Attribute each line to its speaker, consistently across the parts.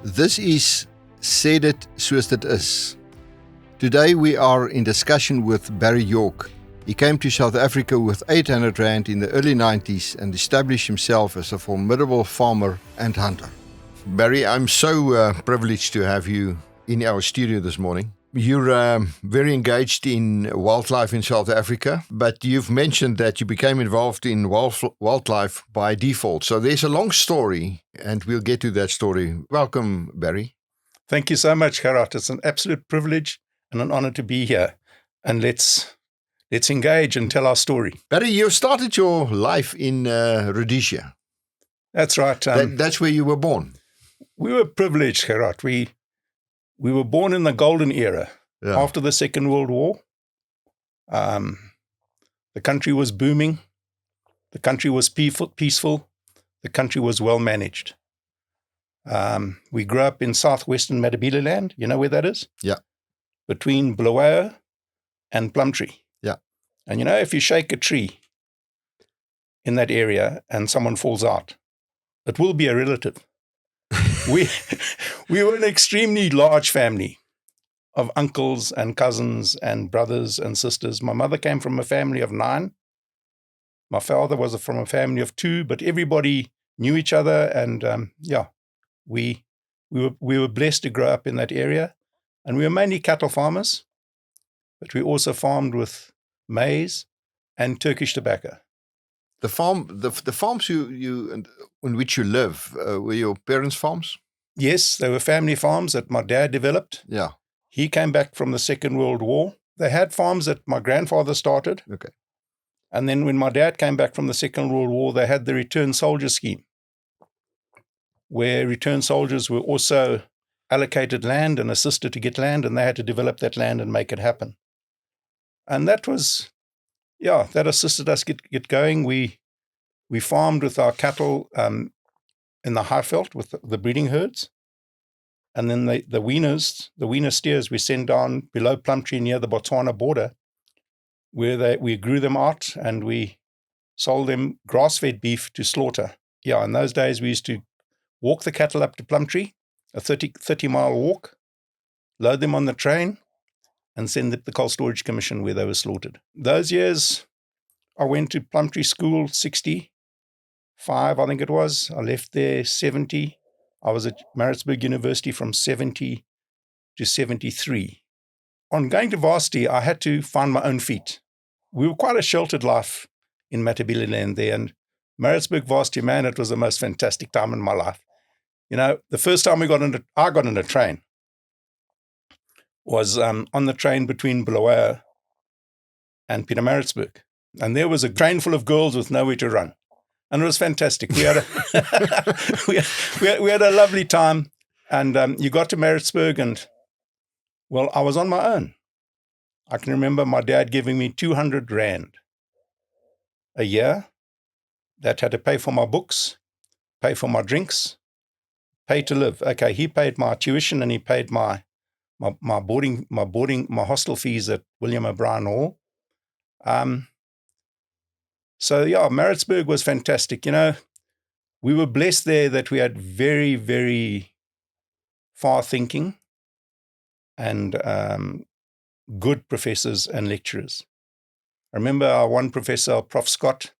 Speaker 1: This is Said It Soos Dit Is. Today we are in discussion with Barry York. He came to South Africa with 800 Rand in the early 90s and established himself as a formidable farmer and hunter. Barry, I'm so privileged to have you in our studio this morning. You're very engaged in wildlife in South Africa, but you've mentioned that you became involved in wildlife by default. So there's a long story, and we'll get to that story. Welcome, Barry.
Speaker 2: Thank you so much, Gerhard. It's an absolute privilege and an honor to be here. And let's engage and tell our story.
Speaker 1: Barry, you started your life in Rhodesia.
Speaker 2: That's right.
Speaker 1: That's where you were born.
Speaker 2: We were privileged, Gerhard. We were born in the golden era after the Second World War. The country was booming. The country was peaceful. The country was well managed. We grew up in southwestern Matabeleland. You know where that is?
Speaker 1: Yeah.
Speaker 2: Between Bulawayo and Plumtree.
Speaker 1: Yeah.
Speaker 2: And you know, if you shake a tree in that area and someone falls out, it will be a relative. We were an extremely large family of uncles and cousins and brothers and sisters. My mother came from a family of 9. My father was from a family of 2, but everybody knew each other. And we were blessed to grow up in that area. And we were mainly cattle farmers, but we also farmed with maize and Turkish tobacco.
Speaker 1: The farms you in which you live, were your parents' farms?
Speaker 2: Yes, they were family farms that my dad developed.
Speaker 1: Yeah.
Speaker 2: He came back from the Second World War. They had farms that my grandfather started.
Speaker 1: Okay.
Speaker 2: And then when my dad came back from the Second World War, they had the Return Soldier Scheme, where returned soldiers were also allocated land and assisted to get land, and they had to develop that land and make it happen. And that was, that assisted us get going. We farmed with our cattle in the Highveld with the breeding herds. And then the weaner steers, we sent down below Plumtree near the Botswana border, where we grew them out and we sold them grass-fed beef to slaughter. Yeah, in those days we used to walk the cattle up to Plumtree, a 30-mile walk, load them on the train, and send them to the Cold Storage Commission where they were slaughtered. Those years, I went to Plumtree School, 65, I think it was. I left there 70. I was at Maritzburg University from 70 to 73. On going to varsity, I had to find my own feet. We were quite a sheltered life in Matabeleland there, and Maritzburg varsity, man, it was the most fantastic time in my life. You know, the first time I got in a train was on the train between Bulawayo and Pietermaritzburg. And there was a train full of girls with nowhere to run. And it was fantastic. We had we had a lovely time. And you got to Maritzburg and, well, I was on my own. I can remember my dad giving me 200 Rand a year. That had to pay for my books, pay for my drinks, pay to live. Okay, he paid my tuition and he paid my hostel fees at William O'Brien Hall. So Maritzburg was fantastic. You know, we were blessed there that we had very, very far thinking and good professors and lecturers. I remember our one professor, Prof. Scott,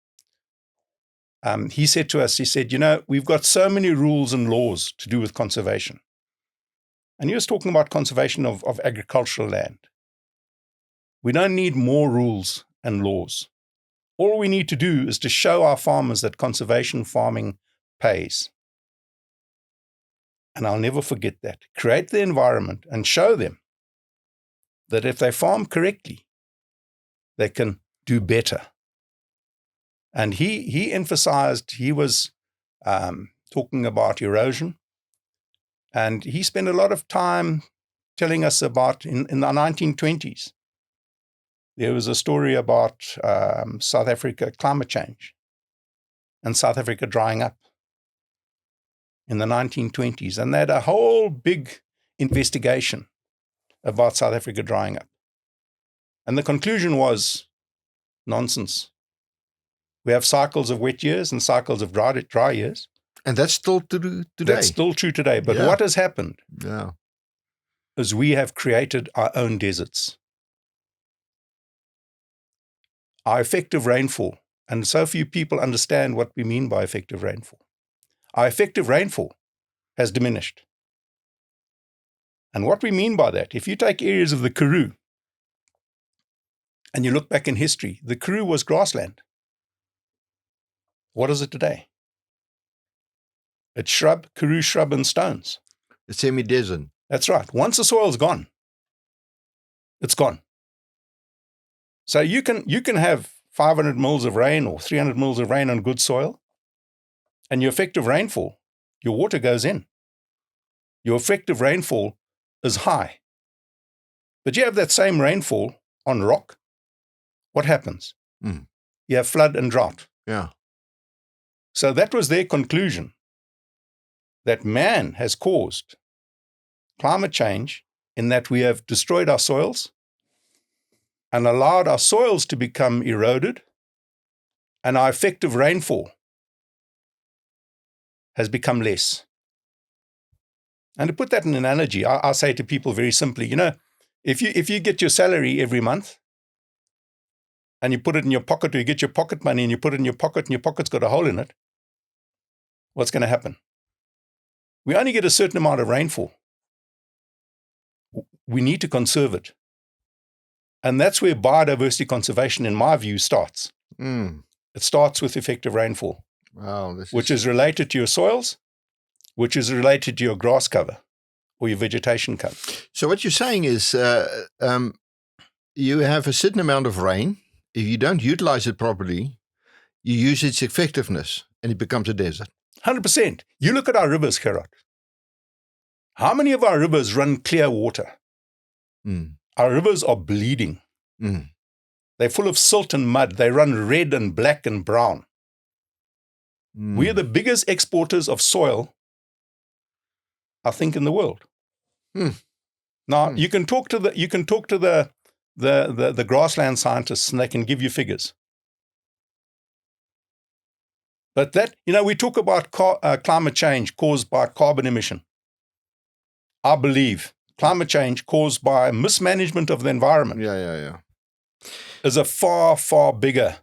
Speaker 2: he said to us, you know, we've got so many rules and laws to do with conservation. And he was talking about conservation of agricultural land. We don't need more rules and laws. All we need to do is to show our farmers that conservation farming pays. And I'll never forget that. Create the environment and show them that if they farm correctly, they can do better. And he emphasized, he was talking about erosion. And he spent a lot of time telling us about, in the 1920s, there was a story about South Africa climate change and South Africa drying up in the 1920s. And they had a whole big investigation about South Africa drying up. And the conclusion was nonsense. We have cycles of wet years and cycles of dry years.
Speaker 1: And that's still true today.
Speaker 2: That's still true today. But
Speaker 1: Yeah.
Speaker 2: what has happened
Speaker 1: Yeah.
Speaker 2: is we have created our own deserts. Our effective rainfall, and so few people understand what we mean by effective rainfall. Our effective rainfall has diminished. And what we mean by that, if you take areas of the Karoo and you look back in history, the Karoo was grassland. What is it today? It's shrub, Karoo shrub and stones.
Speaker 1: It's semi-desert.
Speaker 2: That's right. Once the soil's gone, it's gone. So you can have 500 mils of rain or 300 mils of rain on good soil, and your effective rainfall, your water goes in. Your effective rainfall is high. But you have that same rainfall on rock, what happens? You have flood and drought.
Speaker 1: Yeah.
Speaker 2: So that was their conclusion, that man has caused climate change in that we have destroyed our soils and allowed our soils to become eroded, and our effective rainfall has become less. And to put that in an analogy, I say to people very simply, if you get your salary every month and you put it in your pocket, or you get your pocket money and you put it in your pocket and your pocket's got a hole in it, what's going to happen? We only get a certain amount of rainfall. We need to conserve it. And that's where biodiversity conservation, in my view, starts. It starts with effective rainfall, which is related to your soils, which is related to your grass cover or your vegetation cover.
Speaker 1: So what you're saying is you have a certain amount of rain. If you don't utilize it properly, you use its effectiveness and it becomes a desert.
Speaker 2: 100%. You look at our rivers, Gerhard. How many of our rivers run clear water? Our rivers are bleeding. They're full of silt and mud. They run red and black and brown. We are the biggest exporters of soil, I think, in the world. Now, you can talk to the grassland scientists, and they can give you figures. But that, we talk about climate change caused by carbon emission. I believe climate change caused by mismanagement of the environment is a far, far bigger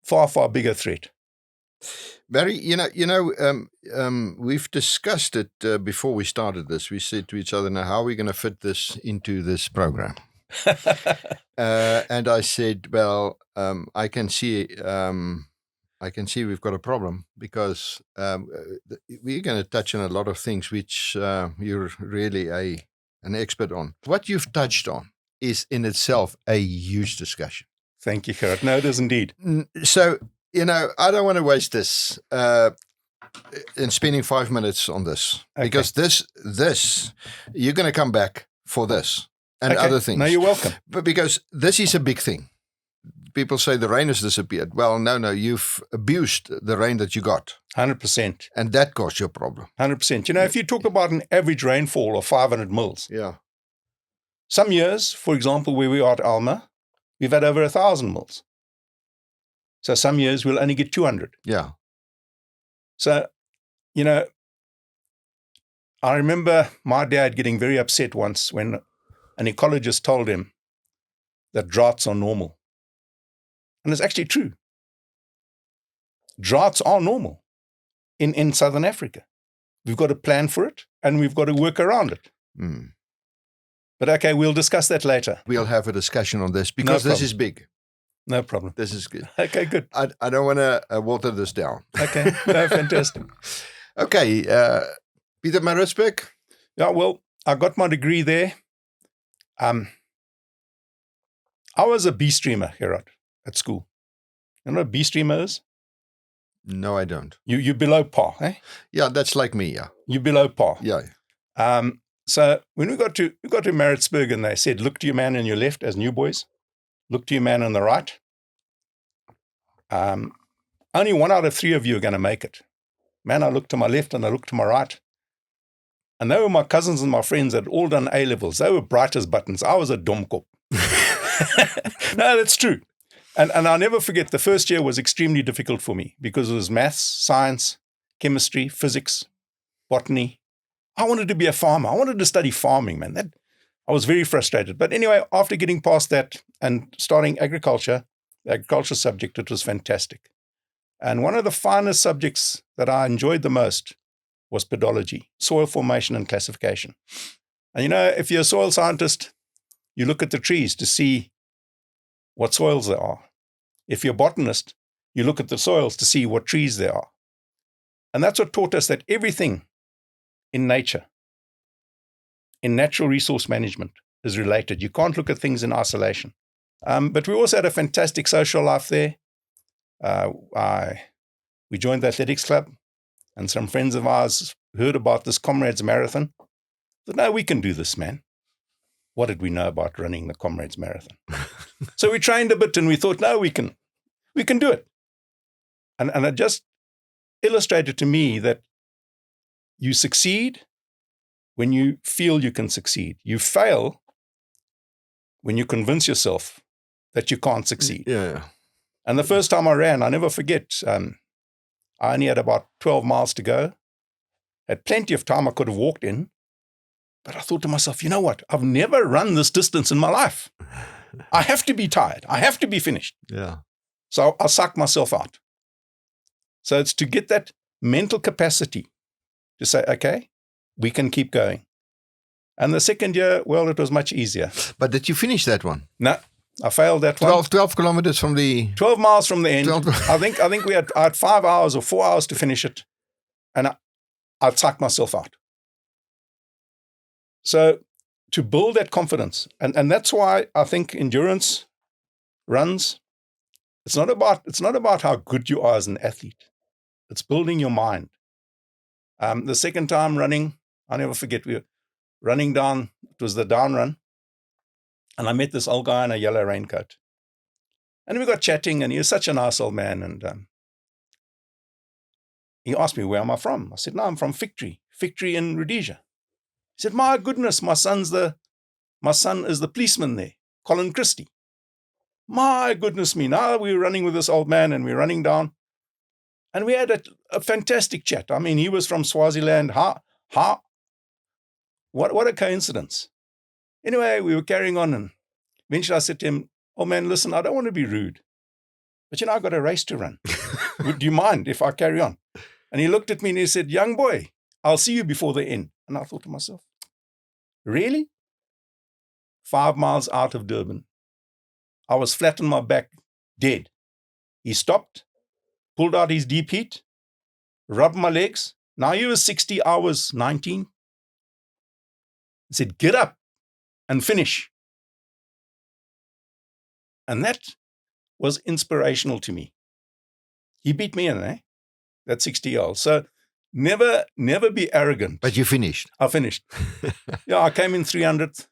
Speaker 2: threat.
Speaker 1: Barry, we've discussed it before we started this. We said to each other, now, how are we going to fit this into this program? And I said, well, I can see we've got a problem because we're going to touch on a lot of things which you're really an expert on. What you've touched on is in itself a huge discussion.
Speaker 2: Thank you, Gerhard. No, it is indeed.
Speaker 1: So, I don't want to waste this in spending 5 minutes on this because this you're going to come back for this and other things.
Speaker 2: No, you're welcome.
Speaker 1: But because this is a big thing. People say the rain has disappeared. Well, no, you've abused the rain that you got.
Speaker 2: 100%.
Speaker 1: And that caused you a problem.
Speaker 2: 100%. If you talk about an average rainfall of 500 mils.
Speaker 1: Yeah.
Speaker 2: Some years, for example, where we are at Alma, we've had over 1,000 mils. So some years we'll only get 200.
Speaker 1: Yeah.
Speaker 2: So, I remember my dad getting very upset once when an ecologist told him that droughts are normal. And it's actually true. Droughts are normal in Southern Africa. We've got to plan for it and we've got to work around it. But okay, we'll discuss that later.
Speaker 1: We'll have a discussion on this because this is big.
Speaker 2: No problem.
Speaker 1: This is good.
Speaker 2: Okay, good.
Speaker 1: I don't want to water this down.
Speaker 2: Okay, no, fantastic.
Speaker 1: Okay, Peter Maritzburg.
Speaker 2: Yeah, well, I got my degree there. I was a B streamer, Gerhard, at school. You know what a B streamer is?
Speaker 1: No, I don't.
Speaker 2: You're below par, eh?
Speaker 1: Yeah, that's like me, yeah.
Speaker 2: You're below par.
Speaker 1: Yeah.
Speaker 2: So when we got to Maritzburg and they said, look to your man on your left as new boys, look to your man on the right. Only 1 out of 3 of you are going to make it. Man, I looked to my left and I looked to my right. And they were my cousins and my friends that had all done A-levels. They were bright as buttons. I was a domkop. No, that's true. And I'll never forget, the first year was extremely difficult for me because it was maths, science, chemistry, physics, botany. I wanted to be a farmer. I wanted to study farming, man. I was very frustrated. But anyway, after getting past that and starting agriculture, the agriculture subject, it was fantastic. And one of the finest subjects that I enjoyed the most was pedology, soil formation and classification. And if you're a soil scientist, you look at the trees to see what soils there are. If you're a botanist, you look at the soils to see what trees there are. And that's what taught us that everything in nature, in natural resource management, is related. You can't look at things in isolation. But we also had a fantastic social life there. We joined the athletics club, and some friends of ours heard about this Comrades Marathon. Said, no, we can do this, man. What did we know about running the Comrades Marathon? So we trained a bit, and we thought, no, we can do it. And it just illustrated to me that you succeed when you feel you can succeed. You fail when you convince yourself that you can't succeed.
Speaker 1: Yeah.
Speaker 2: And the first time I ran, I never forget, I only had about 12 miles to go. Had plenty of time I could have walked in. But I thought to myself, you know what? I've never run this distance in my life. I have to be tired. I have to be finished.
Speaker 1: Yeah.
Speaker 2: So I sucked myself out. So it's to get that mental capacity to say, okay, we can keep going. And the second year, well, it was much easier.
Speaker 1: But did you finish that one?
Speaker 2: No, I failed that one.
Speaker 1: 12 kilometers from the...
Speaker 2: 12 miles from the end. I think I had 5 hours or 4 hours to finish it. And I sucked myself out. So to build that confidence, and that's why I think endurance runs, it's not about how good you are as an athlete. It's building your mind. The second time running, I'll never forget, we were running down, it was the down run, and I met this old guy in a yellow raincoat. And we got chatting, and he was such a nice old man, and he asked me, where am I from? I said, no, I'm from Fig Tree in Rhodesia. He said, my goodness, my son is the policeman there, Colin Christie. My goodness me. Now we were running with this old man, and we were running down, and we had a fantastic chat. I mean, he was from Swaziland. What a coincidence. Anyway, we were carrying on, and eventually I said to him, oh man, listen, I don't want to be rude, but I've got a race to run. Would you mind if I carry on? And he looked at me and he said, young boy, I'll see you before the end. And I thought to myself, really? 5 miles out of Durban. I was flat on my back, dead. He stopped, pulled out his deep heat, rubbed my legs. Now he was 60 hours, 19. He said, get up and finish. And that was inspirational to me. He beat me in, that 60-year-old. So never be arrogant.
Speaker 1: But you finished.
Speaker 2: I finished. Yeah, I came in 300th.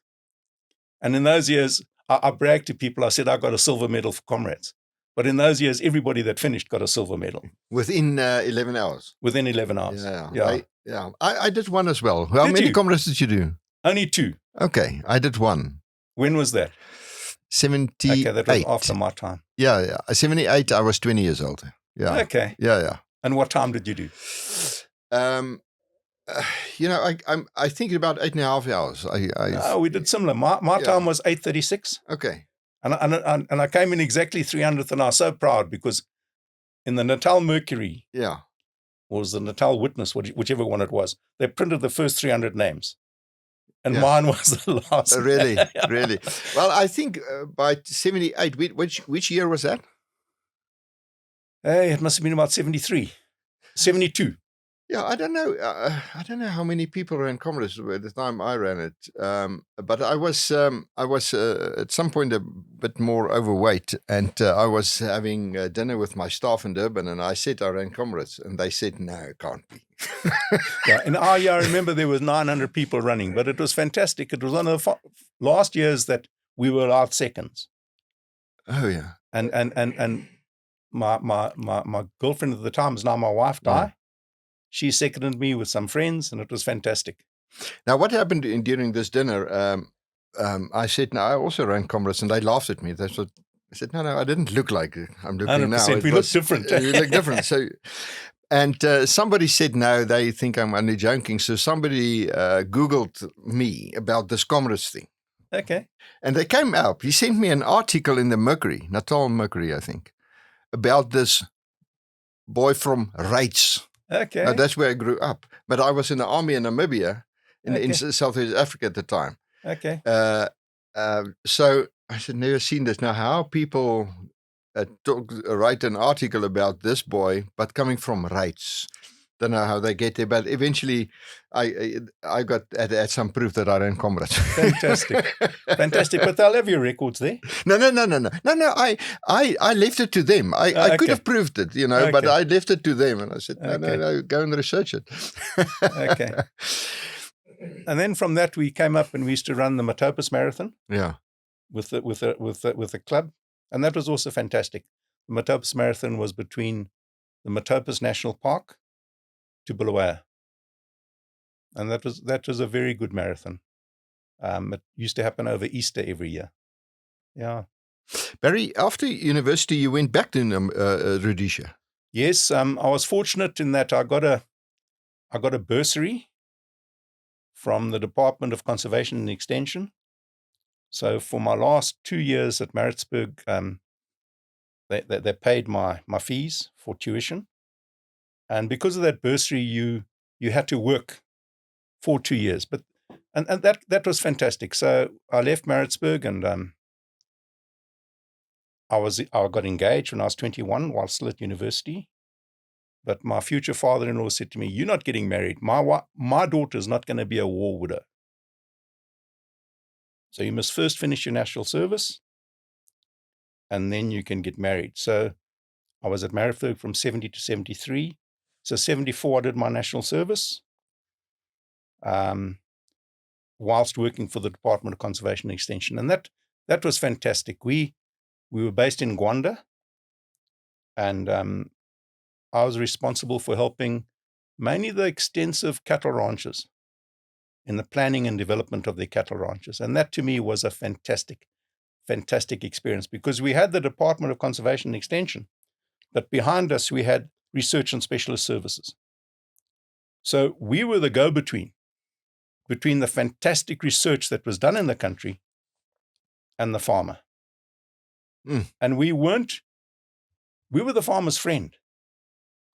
Speaker 2: And in those years, I bragged to people. I said, I got a silver medal for Comrades. But in those years, everybody that finished got a silver medal.
Speaker 1: Within 11 hours?
Speaker 2: Within 11 hours.
Speaker 1: Yeah. I did one as well. How many Comrades did you do?
Speaker 2: Only 2.
Speaker 1: Okay, I did 1.
Speaker 2: When was that?
Speaker 1: 78.
Speaker 2: Okay, that was after my time.
Speaker 1: Yeah. 78, I was 20 years old. Yeah.
Speaker 2: Okay.
Speaker 1: Yeah.
Speaker 2: And what time did you do?
Speaker 1: I think about 8.5 hours.
Speaker 2: We did similar. My time was 8:36.
Speaker 1: Okay.
Speaker 2: And I came in exactly 300th, and I was so proud because in the Natal Mercury, or was the Natal Witness, whichever one it was, they printed the first 300 names. And mine was the last.
Speaker 1: Really? Really? Well, I think by 78, which year was that?
Speaker 2: Hey, it must have been about 73, 72.
Speaker 1: Yeah, I don't know. I don't know how many people ran Comrades at the time I ran it. But I was at some point a bit more overweight, and I was having dinner with my staff in Durban, and I said I ran Comrades, and they said, no, it can't be.
Speaker 2: In our year, I remember there was 900 people running, but it was fantastic. It was one of the last years that we were out seconds.
Speaker 1: Oh yeah.
Speaker 2: And my girlfriend at the time is now my wife, Di. She seconded me with some friends, and it was fantastic.
Speaker 1: Now, what happened during this dinner? I said, no, I also ran Comrades, and they laughed at me. They said, I said, no, I didn't look like it. I'm looking 100%.
Speaker 2: Now. We look different.
Speaker 1: You look different. So, And somebody said, no, they think I'm only joking. So somebody Googled me about this comrades thing.
Speaker 2: Okay.
Speaker 1: And they came up. He sent me an article in the Mercury, Natal Mercury, I think, about this boy from Reitz.
Speaker 2: Okay.
Speaker 1: Now, that's where I grew up. But I was in the army in Namibia, in Southwest Africa at the time.
Speaker 2: Okay.
Speaker 1: So I said, never seen this. Now, how people write an article about this boy, but coming from Reitz. Don't know how they get there, but eventually I got at some proof that I ran comrades.
Speaker 2: Fantastic. Fantastic. But they'll have your records there.
Speaker 1: No. I left it to them. I could have proved it, but I left it to them. And I said, no, go and research it.
Speaker 2: Okay. And then from that, we came up and we used to run the Matopus Marathon.
Speaker 1: Yeah.
Speaker 2: With the club. And that was also fantastic. The Matopus Marathon was between the Matopus National Park to Bulawayo. And that was a very good marathon. It used to happen over Easter every year. Yeah.
Speaker 1: Barry, after university, you went back to Rhodesia.
Speaker 2: Yes, I was fortunate in that I got a bursary from the Department of Conservation and Extension. So for my last 2 years at Maritzburg, they paid my fees for tuition. And because of that bursary, you had to work for 2 years. But and that was fantastic. So I left Maritzburg and I got engaged when I was 21 while still at university. But my future father-in-law said to me, "You're not getting married. My daughter's not going to be a war widow. So you must first finish your national service, and then you can get married." So I was at Maritzburg from 70 to 73. So 74, I did my national service, whilst working for the Department of Conservation and Extension. And that was fantastic. We were based in Gwanda, and I was responsible for helping mainly the extensive cattle ranches in the planning and development of their cattle ranches. And that to me was a fantastic experience, because we had the Department of Conservation and Extension, but behind us we had research and specialist services. So we were the go-between between the fantastic research that was done in the country and the farmer. And we were the farmer's friend.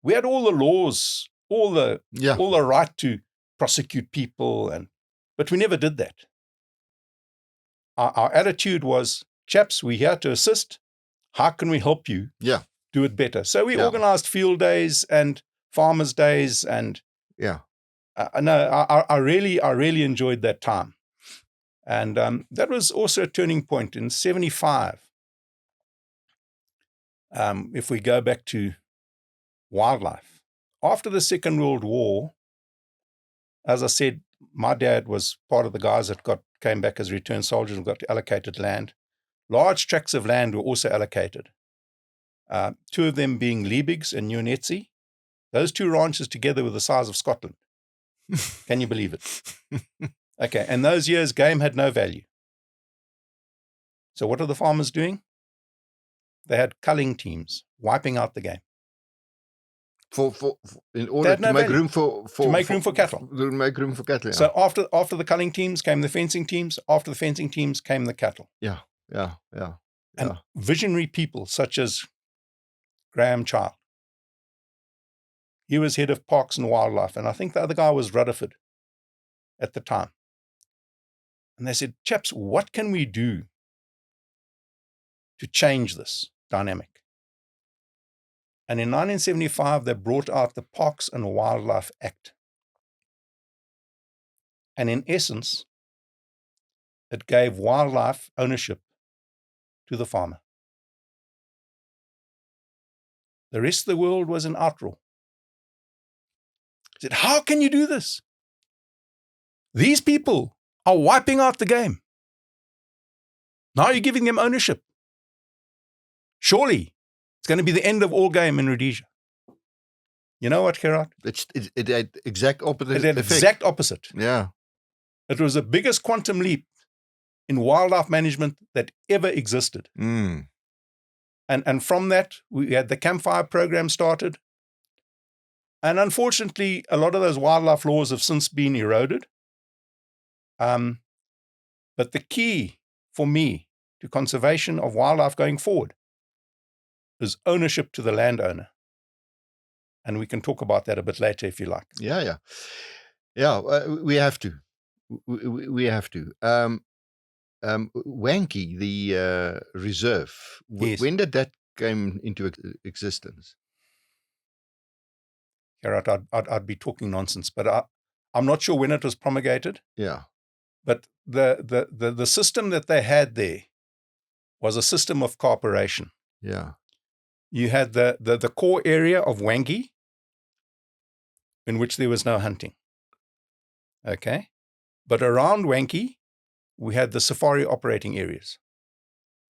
Speaker 2: We had all the laws, all the right to prosecute people, but we never did that. Our attitude was, chaps, we're here to assist. How can we help you do it better? So we organized field days and farmers' days, and I really enjoyed that time. And that was also a turning point in 75. If we go back to wildlife, after the Second World War, as I said, my dad was part of the guys that came back as returned soldiers and got allocated land. Large tracts of land were also allocated. 2 of them being Liebigs and Nunetzi. Those 2 ranches together were the size of Scotland. Can you believe it? Okay, and those years, game had no value. So what are the farmers doing? They had culling teams, wiping out the game.
Speaker 1: In order to make room for
Speaker 2: cattle.
Speaker 1: To make room for cattle. Yeah.
Speaker 2: So after the culling teams came the fencing teams. After the fencing teams came the cattle.
Speaker 1: Yeah.
Speaker 2: And visionary people such as Graham Child. He was head of Parks and Wildlife, and I think the other guy was Rutherford at the time. And they said, chaps, what can we do to change this dynamic? And in 1975, they brought out the Parks and Wildlife Act. And in essence, it gave wildlife ownership to the farmer. The rest of the world was in outroar. Said, how can you do this? These people are wiping out the game. Now you're giving them ownership. Surely it's going to be the end of all game in Rhodesia. You know what, Gerhard?
Speaker 1: It had exact opposite
Speaker 2: effect. Exact opposite.
Speaker 1: Yeah.
Speaker 2: It was the biggest quantum leap in wildlife management that ever existed. And from that, we had the campfire program started. And unfortunately, a lot of those wildlife laws have since been eroded. But the key for me to conservation of wildlife going forward is ownership to the landowner. And we can talk about that a bit later if you like.
Speaker 1: Yeah. We have to. We have to. Wanky, the reserve.
Speaker 2: Yes.
Speaker 1: When did that came into existence?
Speaker 2: Gerhard, I'd be talking nonsense, but I'm not sure when it was promulgated.
Speaker 1: Yeah.
Speaker 2: But the system that they had there was a system of cooperation.
Speaker 1: Yeah.
Speaker 2: You had the core area of Wangi, in which there was no hunting. Okay? But around Wangi, we had the safari operating areas.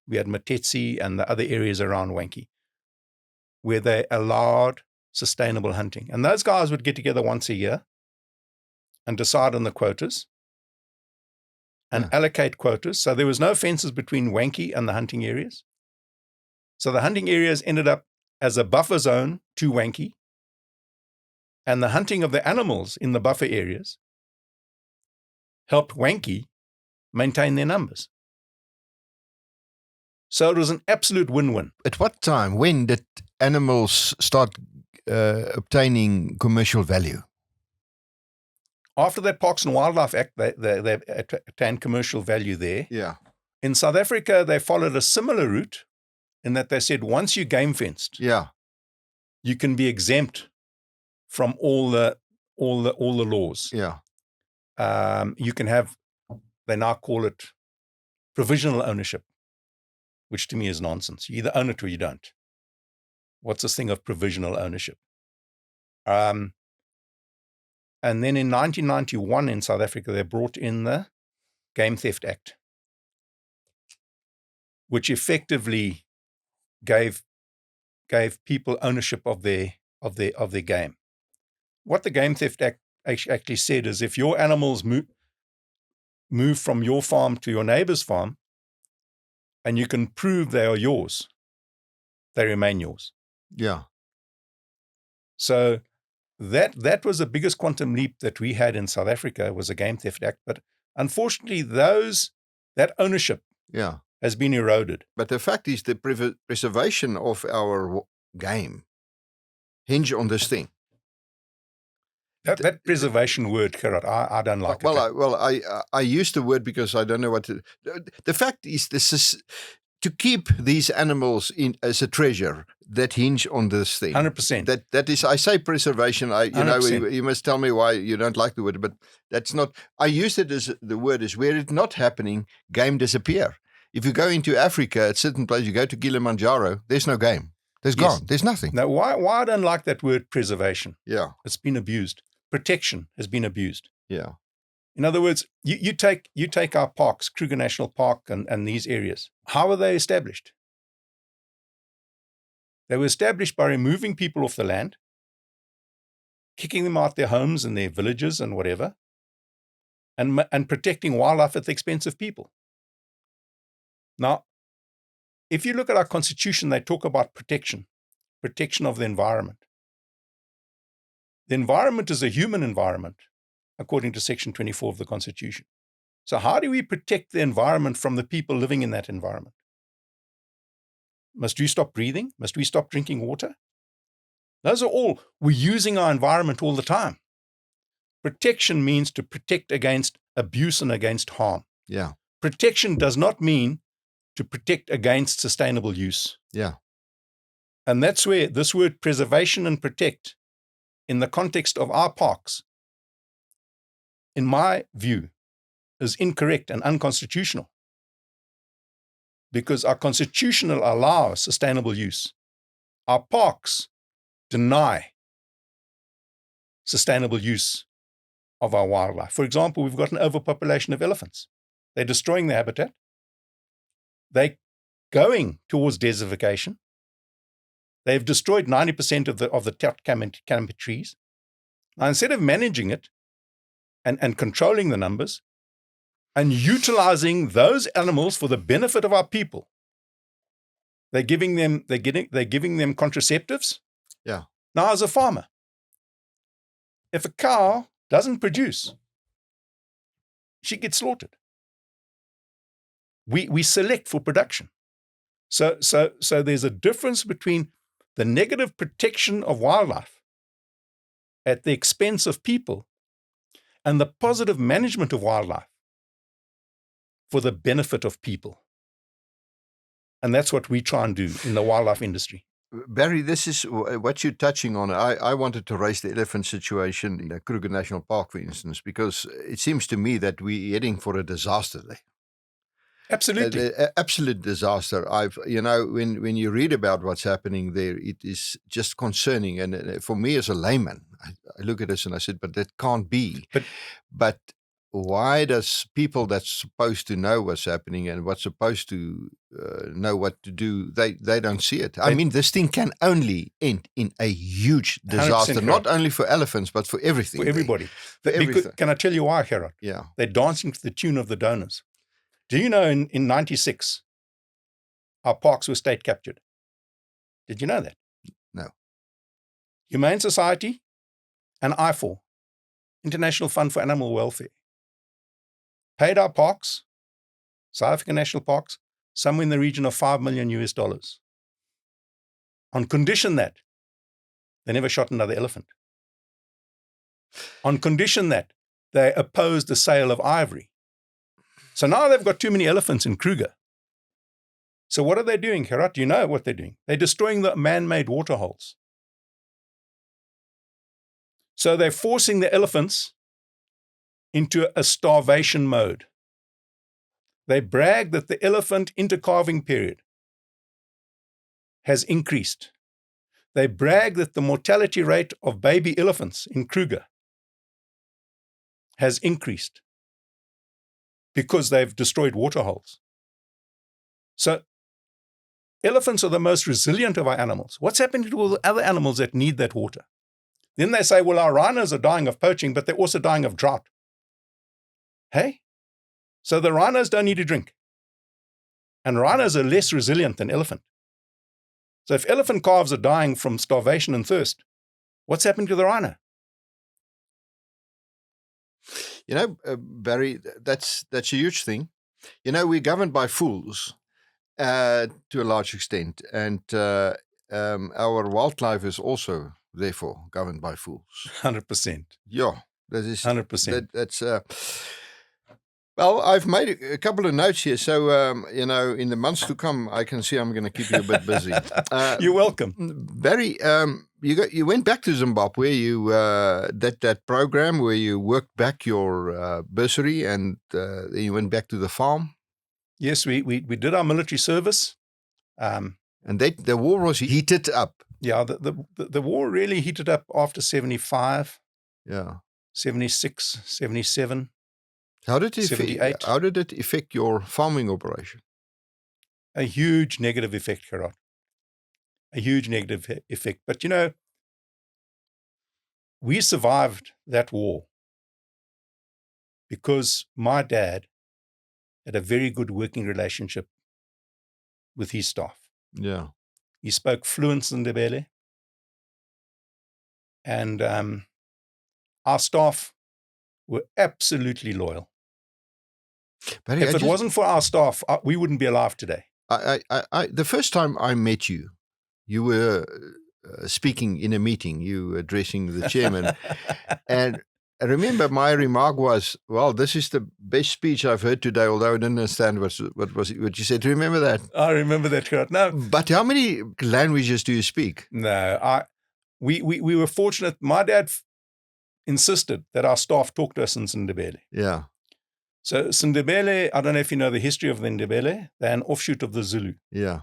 Speaker 2: We had Matetsi and the other areas around Wangi, where they allowed sustainable hunting. And those guys would get together once a year and decide on the quotas and allocate quotas. So there was no fences between Wangi and the hunting areas. So the hunting areas ended up as a buffer zone to Wangi, and the hunting of the animals in the buffer areas helped Wangi maintain their numbers. So it was an absolute win-win.
Speaker 1: At what time, when did animals start obtaining commercial value?
Speaker 2: After that Parks and Wildlife Act, they attained commercial value there.
Speaker 1: Yeah.
Speaker 2: In South Africa, they followed a similar route in that they said once you game fenced, you can be exempt from all the laws.
Speaker 1: Yeah.
Speaker 2: You can have, they now call it provisional ownership, which to me is nonsense. You either own it or you don't. What's this thing of provisional ownership? And then in 1991 in South Africa, they brought in the Game Theft Act, which effectively gave people ownership of their game. What the Game Theft Act actually said is if your animals move from your farm to your neighbor's farm, and you can prove they are yours, they remain yours.
Speaker 1: Yeah.
Speaker 2: So that was the biggest quantum leap that we had in South Africa, was a Game Theft Act. But unfortunately, that ownership has been eroded.
Speaker 1: But the fact is the preservation of our game hinge on this thing.
Speaker 2: That preservation word, Gerhard, I don't like it.
Speaker 1: I use the word because I don't know what to. The fact is, this is to keep these animals in as a treasure that hinge on this thing.
Speaker 2: 100%.
Speaker 1: That is, I say preservation. You must tell me why you don't like the word, but that's not. I use it as the word is where it's not happening, game disappear. If you go into Africa at certain places, you go to Kilimanjaro, there's no game. There's gone. There's nothing.
Speaker 2: Now, why I don't like that word preservation?
Speaker 1: Yeah,
Speaker 2: it's been abused. Protection has been abused.
Speaker 1: Yeah.
Speaker 2: In other words, you take our parks, Kruger National Park and these areas. How were they established? They were established by removing people off the land, kicking them out their homes and their villages and whatever, and protecting wildlife at the expense of people. Now, if you look at our Constitution, they talk about protection of the environment. The environment is a human environment, according to Section 24 of the Constitution. So how do we protect the environment from the people living in that environment? Must we stop breathing? Must we stop drinking water? Those are all, we're using our environment all the time. Protection means to protect against abuse and against harm.
Speaker 1: Yeah.
Speaker 2: Protection does not mean to protect against sustainable use.
Speaker 1: Yeah.
Speaker 2: And that's where this word preservation and protect, in the context of our parks, in my view, is incorrect and unconstitutional. Because our Constitution allows sustainable use. Our parks deny sustainable use of our wildlife. For example, we've got an overpopulation of elephants. They're destroying their habitat. They're going towards desertification. They've destroyed 90% of the canopy trees. Now, instead of managing it and controlling the numbers and utilizing those animals for the benefit of our people, they're giving them contraceptives.
Speaker 1: Yeah.
Speaker 2: Now, as a farmer, if a cow doesn't produce, she gets slaughtered. We select for production. So there's a difference between the negative protection of wildlife at the expense of people and the positive management of wildlife for the benefit of people. And that's what we try and do in the wildlife industry.
Speaker 1: Barry, this is what you're touching on. I wanted to raise the elephant situation in the Kruger National Park, for instance, because it seems to me that we're heading for a disaster there.
Speaker 2: Absolutely.
Speaker 1: Absolute disaster. When you read about what's happening there, it is just concerning. And for me as a layman, I look at this and I said, but that can't be. But why does people that's supposed to know what's happening and what's supposed to know what to do, they don't see it? I mean, this thing can only end in a huge disaster, not only for elephants, but for everything.
Speaker 2: For everybody.
Speaker 1: For everything.
Speaker 2: Can I tell you why, Gerhard?
Speaker 1: Yeah.
Speaker 2: They're dancing to the tune of the donors. Do you know in 96, our parks were state captured? Did you know that?
Speaker 1: No.
Speaker 2: Humane Society and IFAW, International Fund for Animal Welfare, paid our parks, South African national parks, somewhere in the region of $5 million on condition that they never shot another elephant. On condition that they opposed the sale of ivory. So now they've got too many elephants in Kruger. So what are they doing, Gerhard? Do you know what they're doing? They're destroying the man-made waterholes. So they're forcing the elephants into a starvation mode. They brag that the elephant intercalving period has increased. They brag that the mortality rate of baby elephants in Kruger has increased because they've destroyed waterholes. So elephants are the most resilient of our animals. What's happening to all the other animals that need that water? Then they say, well, our rhinos are dying of poaching, but they're also dying of drought. Hey? So the rhinos don't need to drink. And rhinos are less resilient than elephant. So if elephant calves are dying from starvation and thirst, what's happening to the rhino?
Speaker 1: You know, Barry, that's a huge thing. You know, we're governed by fools to a large extent. And our wildlife is also, therefore, governed by fools.
Speaker 2: 100%.
Speaker 1: Yeah, that is
Speaker 2: 100%.
Speaker 1: That's well, I've made a couple of notes here, so in the months to come, I can see I'm going to keep you a bit busy.
Speaker 2: You're welcome,
Speaker 1: Barry. You went back to Zimbabwe. You that program where you worked back your bursary, and then you went back to the farm.
Speaker 2: Yes, we did our military service,
Speaker 1: and the war was heated up.
Speaker 2: Yeah, the war really heated up after 75.
Speaker 1: Yeah,
Speaker 2: 76, 77.
Speaker 1: How did it affect your farming operation?
Speaker 2: A huge negative effect, Gerhard. A huge negative effect. But, we survived that war because my dad had a very good working relationship with his staff.
Speaker 1: Yeah.
Speaker 2: He spoke fluent Ndebele. And our staff were absolutely loyal. But if it wasn't for our staff, we wouldn't be alive today.
Speaker 1: The first time I met you, you were speaking in a meeting, you addressing the chairman. And I remember my remark was, well, this is the best speech I've heard today, although I didn't understand what you said. Do you remember that?
Speaker 2: I remember that, Gerhard. No.
Speaker 1: But how many languages do you speak?
Speaker 2: No, we were fortunate. My dad insisted that our staff talk to us in Ndebele.
Speaker 1: Yeah.
Speaker 2: So Ndebele, I don't know if you know the history of the Ndebele. They're an offshoot of the Zulu.
Speaker 1: Yeah.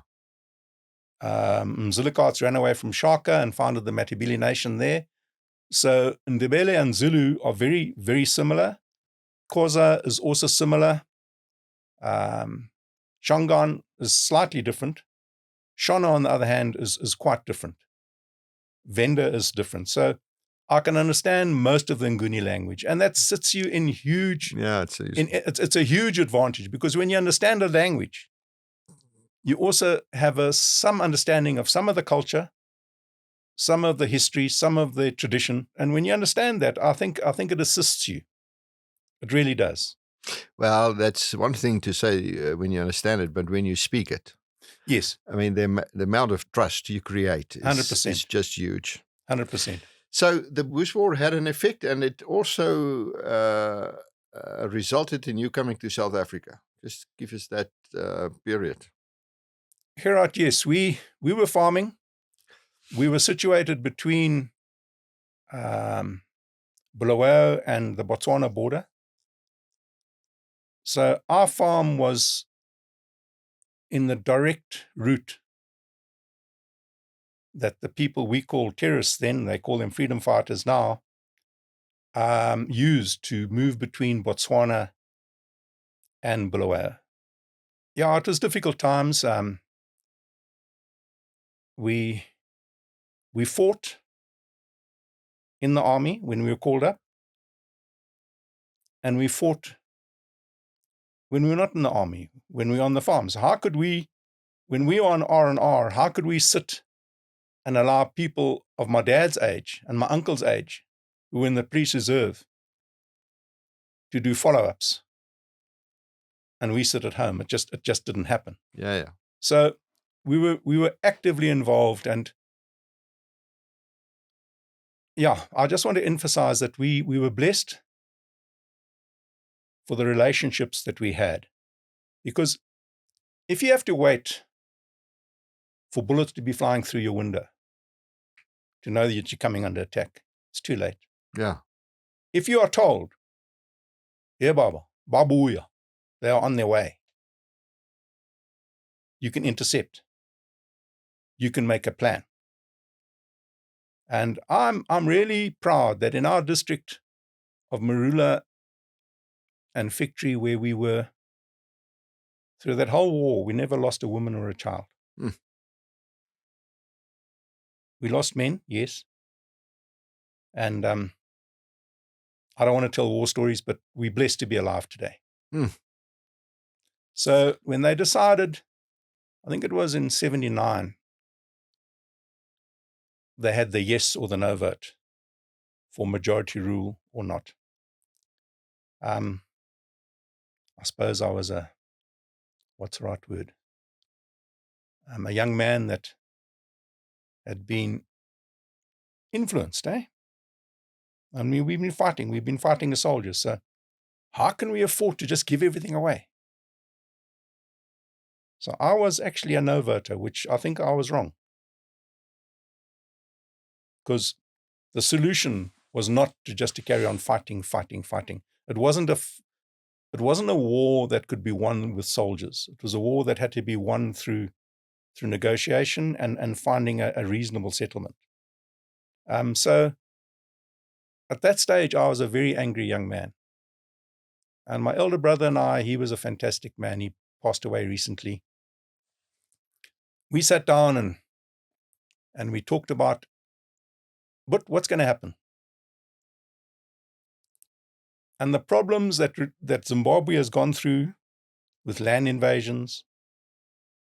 Speaker 2: Mzulukarts ran away from Shaka and founded the Matabele Nation there. So Ndebele and Zulu are very, very similar. Xhosa is also similar. Shangaan is slightly different. Shona, on the other hand, is quite different. Venda is different. So I can understand most of the Nguni language, and that sits you in huge.
Speaker 1: Yeah,
Speaker 2: it's a huge advantage because when you understand a language, you also have some understanding of some of the culture, some of the history, some of the tradition. And when you understand that, I think it assists you. It really does.
Speaker 1: Well, that's one thing to say when you understand it, but when you speak it,
Speaker 2: yes,
Speaker 1: I mean, the amount of trust you create is
Speaker 2: 100%.
Speaker 1: just huge.
Speaker 2: 100%.
Speaker 1: So the Bush War had an effect, and it also resulted in you coming to South Africa. Just give us that period.
Speaker 2: Gerhard, yes, we were farming. We were situated between Bulawayo and the Botswana border. So our farm was in the direct route that the people we call terrorists then, they call them freedom fighters now, used to move between Botswana and Bulawayo. Yeah, it was difficult times. We fought in the army when we were called up, and we fought when we were not in the army, when we were on the farms. How could we, when we were on R&R, how could we sit and allow people of my dad's age and my uncle's age, who were in the police reserve, to do follow-ups? And we sit at home. It just didn't happen.
Speaker 1: Yeah.
Speaker 2: So we were actively involved, and yeah, I just want to emphasize that we were blessed for the relationships that we had. Because if you have to wait for bullets to be flying through your window to know that you're coming under attack, it's too late.
Speaker 1: Yeah.
Speaker 2: If you are told, "Here, Baba, Babuya, they are on their way," you can intercept. You can make a plan. And I'm really proud that in our district of Marula and Victory, where we were, through that whole war, we never lost a woman or a child. We lost men, yes. And I don't want to tell war stories, but we're blessed to be alive today. So when they decided, I think it was in 79, they had the yes or the no vote for majority rule or not. I suppose I was what's the right word? A young man that had been influenced, I mean, we've been fighting as soldiers, so how can we afford to just give everything away? So I was actually a no voter, which I think I was wrong. Because the solution was not to carry on fighting. It wasn't a war that could be won with soldiers. It was a war that had to be won through negotiation and finding a reasonable settlement. So at that stage, I was a very angry young man. And my elder brother and I, he was a fantastic man. He passed away recently. We sat down and we talked about, but what's going to happen? And the problems that Zimbabwe has gone through with land invasions,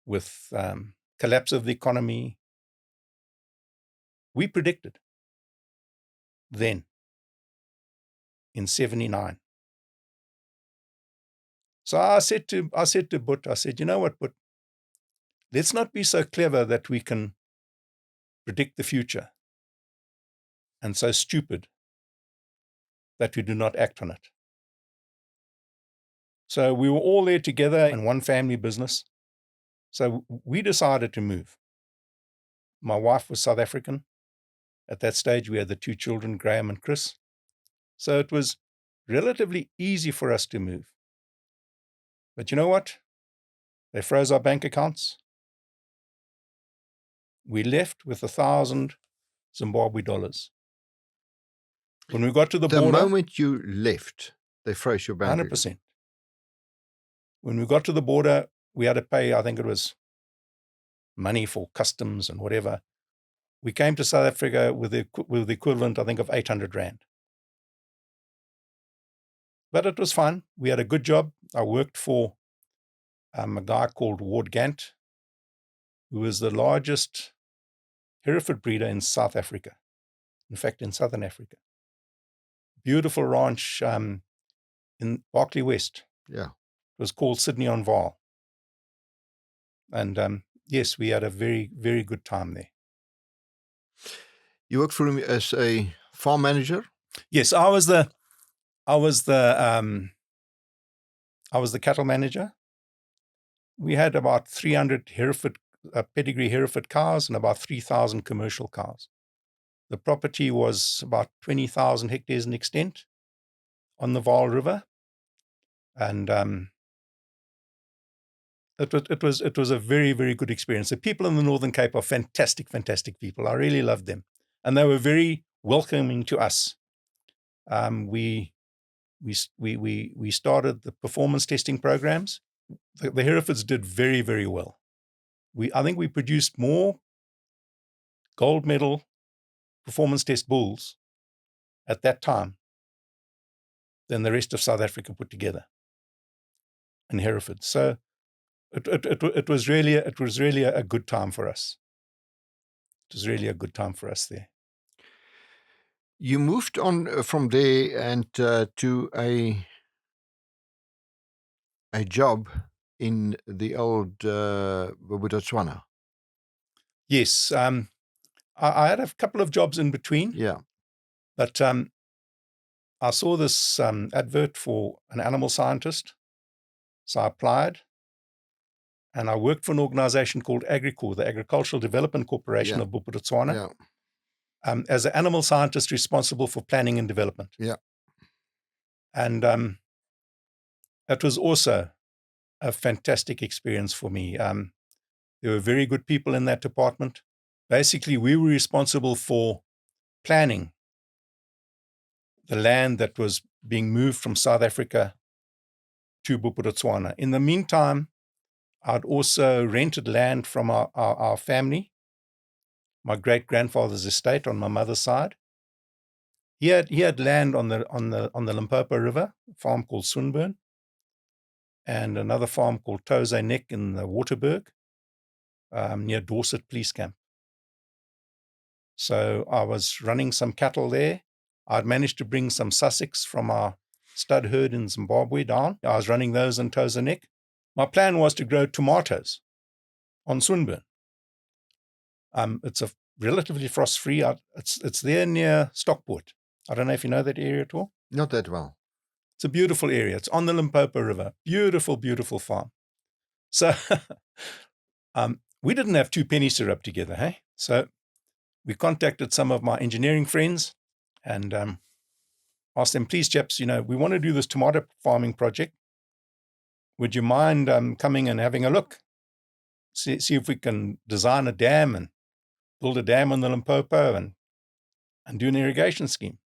Speaker 2: with collapse of the economy, we predicted then in 79. So I said to But, I said, you know what, But, let's not be so clever that we can predict the future and so stupid that we do not act on it. So we were all there together in one family business. So we decided to move. My wife was South African. At that stage, we had the 2 children, Graham and Chris. So it was relatively easy for us to move. But you know what? They froze our bank accounts. We left with 1,000 Zimbabwe dollars. When we got to the border...
Speaker 1: The moment you left, they froze your bank
Speaker 2: 100%. When we got to the border, we had to pay, I think it was money for customs and whatever. We came to South Africa with the equivalent, I think, of 800 Rand. But it was fun. We had a good job. I worked for a guy called Ward Gant, who was the largest Hereford breeder in South Africa. In fact, in Southern Africa. Beautiful ranch in Berkeley West.
Speaker 1: Yeah.
Speaker 2: It was called Sydney on Vaal. And yes, we had a very, very good time there.
Speaker 1: You worked for him as a farm manager?
Speaker 2: Yes, I was the cattle manager. We had about 300 Hereford pedigree Hereford cows and about 3,000 commercial cows. The property was about 20,000 hectares in extent on the Vaal River, and it was a very, very good experience. The people in the Northern Cape are fantastic, fantastic people. I really loved them, and they were very welcoming to us. We started the performance testing programs. The Herefords did very, very well. I think we produced more gold medal performance test bulls at that time than the rest of South Africa put together in Hereford. So it was really a good time for us. It was really a good time for us there.
Speaker 1: You moved on from there and to a job in the old Botswana.
Speaker 2: Yes, I had a couple of jobs in between.
Speaker 1: Yeah.
Speaker 2: But I saw this advert for an animal scientist, so I applied, and I worked for an organization called Agricor, the Agricultural Development Corporation of Botswana, as an animal scientist responsible for planning and development.
Speaker 1: Yeah.
Speaker 2: And it was also a fantastic experience for me. There were very good people in that department. Basically, we were responsible for planning the land that was being moved from South Africa to Botswana. In the meantime, I'd also rented land from our family, my great-grandfather's estate on my mother's side. He had land on the Limpopo River, a farm called Swinburne, and another farm called Tose Neck in the Waterberg, near Dorset Police Camp. So I was running some cattle there. I'd managed to bring some Sussex from our stud herd in Zimbabwe down. I was running those in Tose Neck. My plan was to grow tomatoes on Swinburne. It's a relatively frost-free. It's there near Stockport. I don't know if you know that area at all.
Speaker 1: Not that well.
Speaker 2: It's a beautiful area. It's on the Limpopo River. Beautiful, beautiful farm. So we didn't have two pennies to rub together, hey? So we contacted some of my engineering friends and asked them, please, chaps, we want to do this tomato farming project. Would you mind coming and having a look? See if we can design a dam and build a dam on the Limpopo and do an irrigation scheme.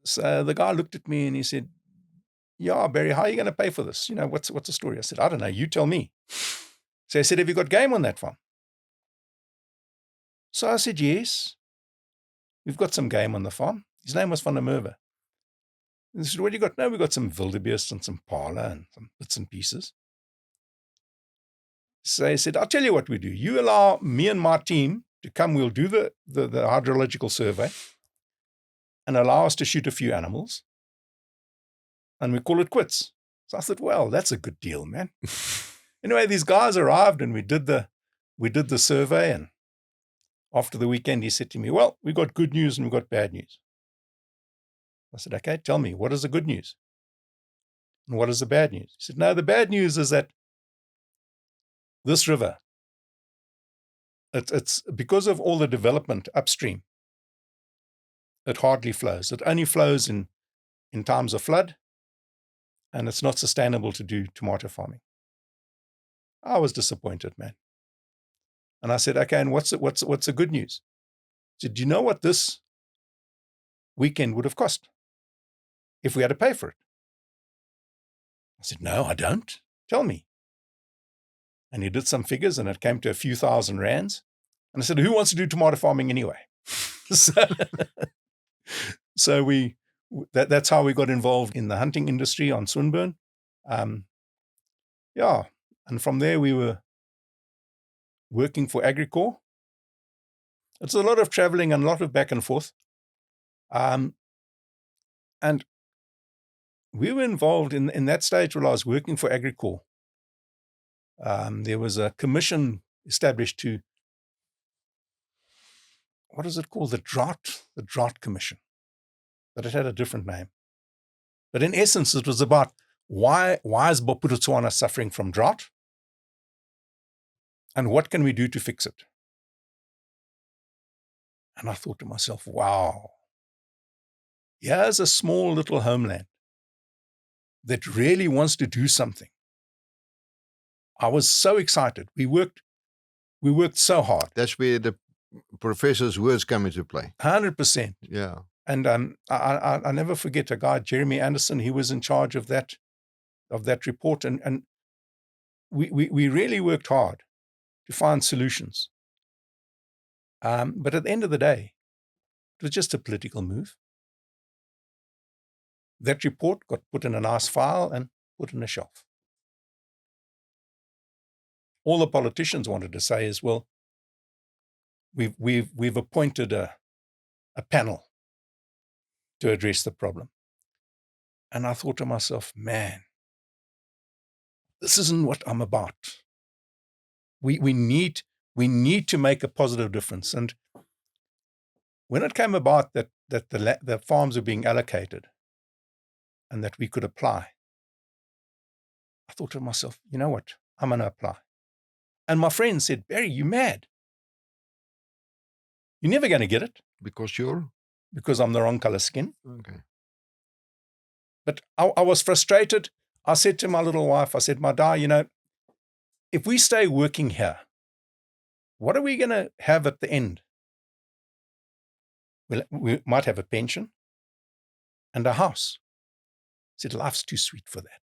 Speaker 2: So the guy looked at me and he said, yeah, Barry, how are you going to pay for this? What's the story? I said, I don't know. You tell me. So I said, have you got game on that farm? So I said, yes, we've got some game on the farm. His name was Van der Merwe. He said, what do you got? No, we've got some wildebeest and some parla and some bits and pieces. So I said, I'll tell you what we do. You allow me and my team to come. We'll do the hydrological survey and allow us to shoot a few animals. And we call it quits. So I said, well, that's a good deal, man. Anyway, these guys arrived and we did the survey. And after the weekend, he said to me, well, we got good news and we got bad news. I said, okay, tell me, what is the good news? And what is the bad news? He said, no, the bad news is that this river, it's because of all the development upstream, it hardly flows. It only flows in times of flood, and it's not sustainable to do tomato farming. I was disappointed, man. And I said, okay, and what's the good news? He said, do you know what this weekend would have cost if we had to pay for it? I said, no, I don't. Tell me. And he did some figures, and it came to a few thousand rands. And I said, who wants to do tomato farming anyway? So that's how we got involved in the hunting industry on Swinburne. And from there we were working for Agricor It's a lot of traveling and a lot of back and forth. And we were involved in that stage while I was working for Agricor. There was a commission established to, what is it called? The Drought Commission. But it had a different name. But in essence, it was about why is Botswana suffering from drought? And what can we do to fix it? And I thought to myself, wow, here's a small little homeland that really wants to do something. I was so excited. We worked so hard.
Speaker 1: That's where the professor's words come into play.
Speaker 2: 100%.
Speaker 1: Yeah.
Speaker 2: And I never forget a guy, Jeremy Anderson. He was in charge of that report, and we really worked hard to find solutions. But at the end of the day, it was just a political move. That report got put in a nice file and put in a shelf. All the politicians wanted to say is, well, we've appointed a panel to address the problem. And I thought to myself, man, this isn't what I'm about. We need to make a positive difference. And when it came about that the farms were being allocated and that we could apply, I thought to myself, you know what? I'm going to apply. And my friend said, Barry, you mad? You're never going to get it. Because I'm the wrong color skin.
Speaker 1: Okay.
Speaker 2: But I was frustrated. I said to my little wife, I said, my dear, if we stay working here, what are we going to have at the end? Well, we might have a pension and a house. I said, life's too sweet for that.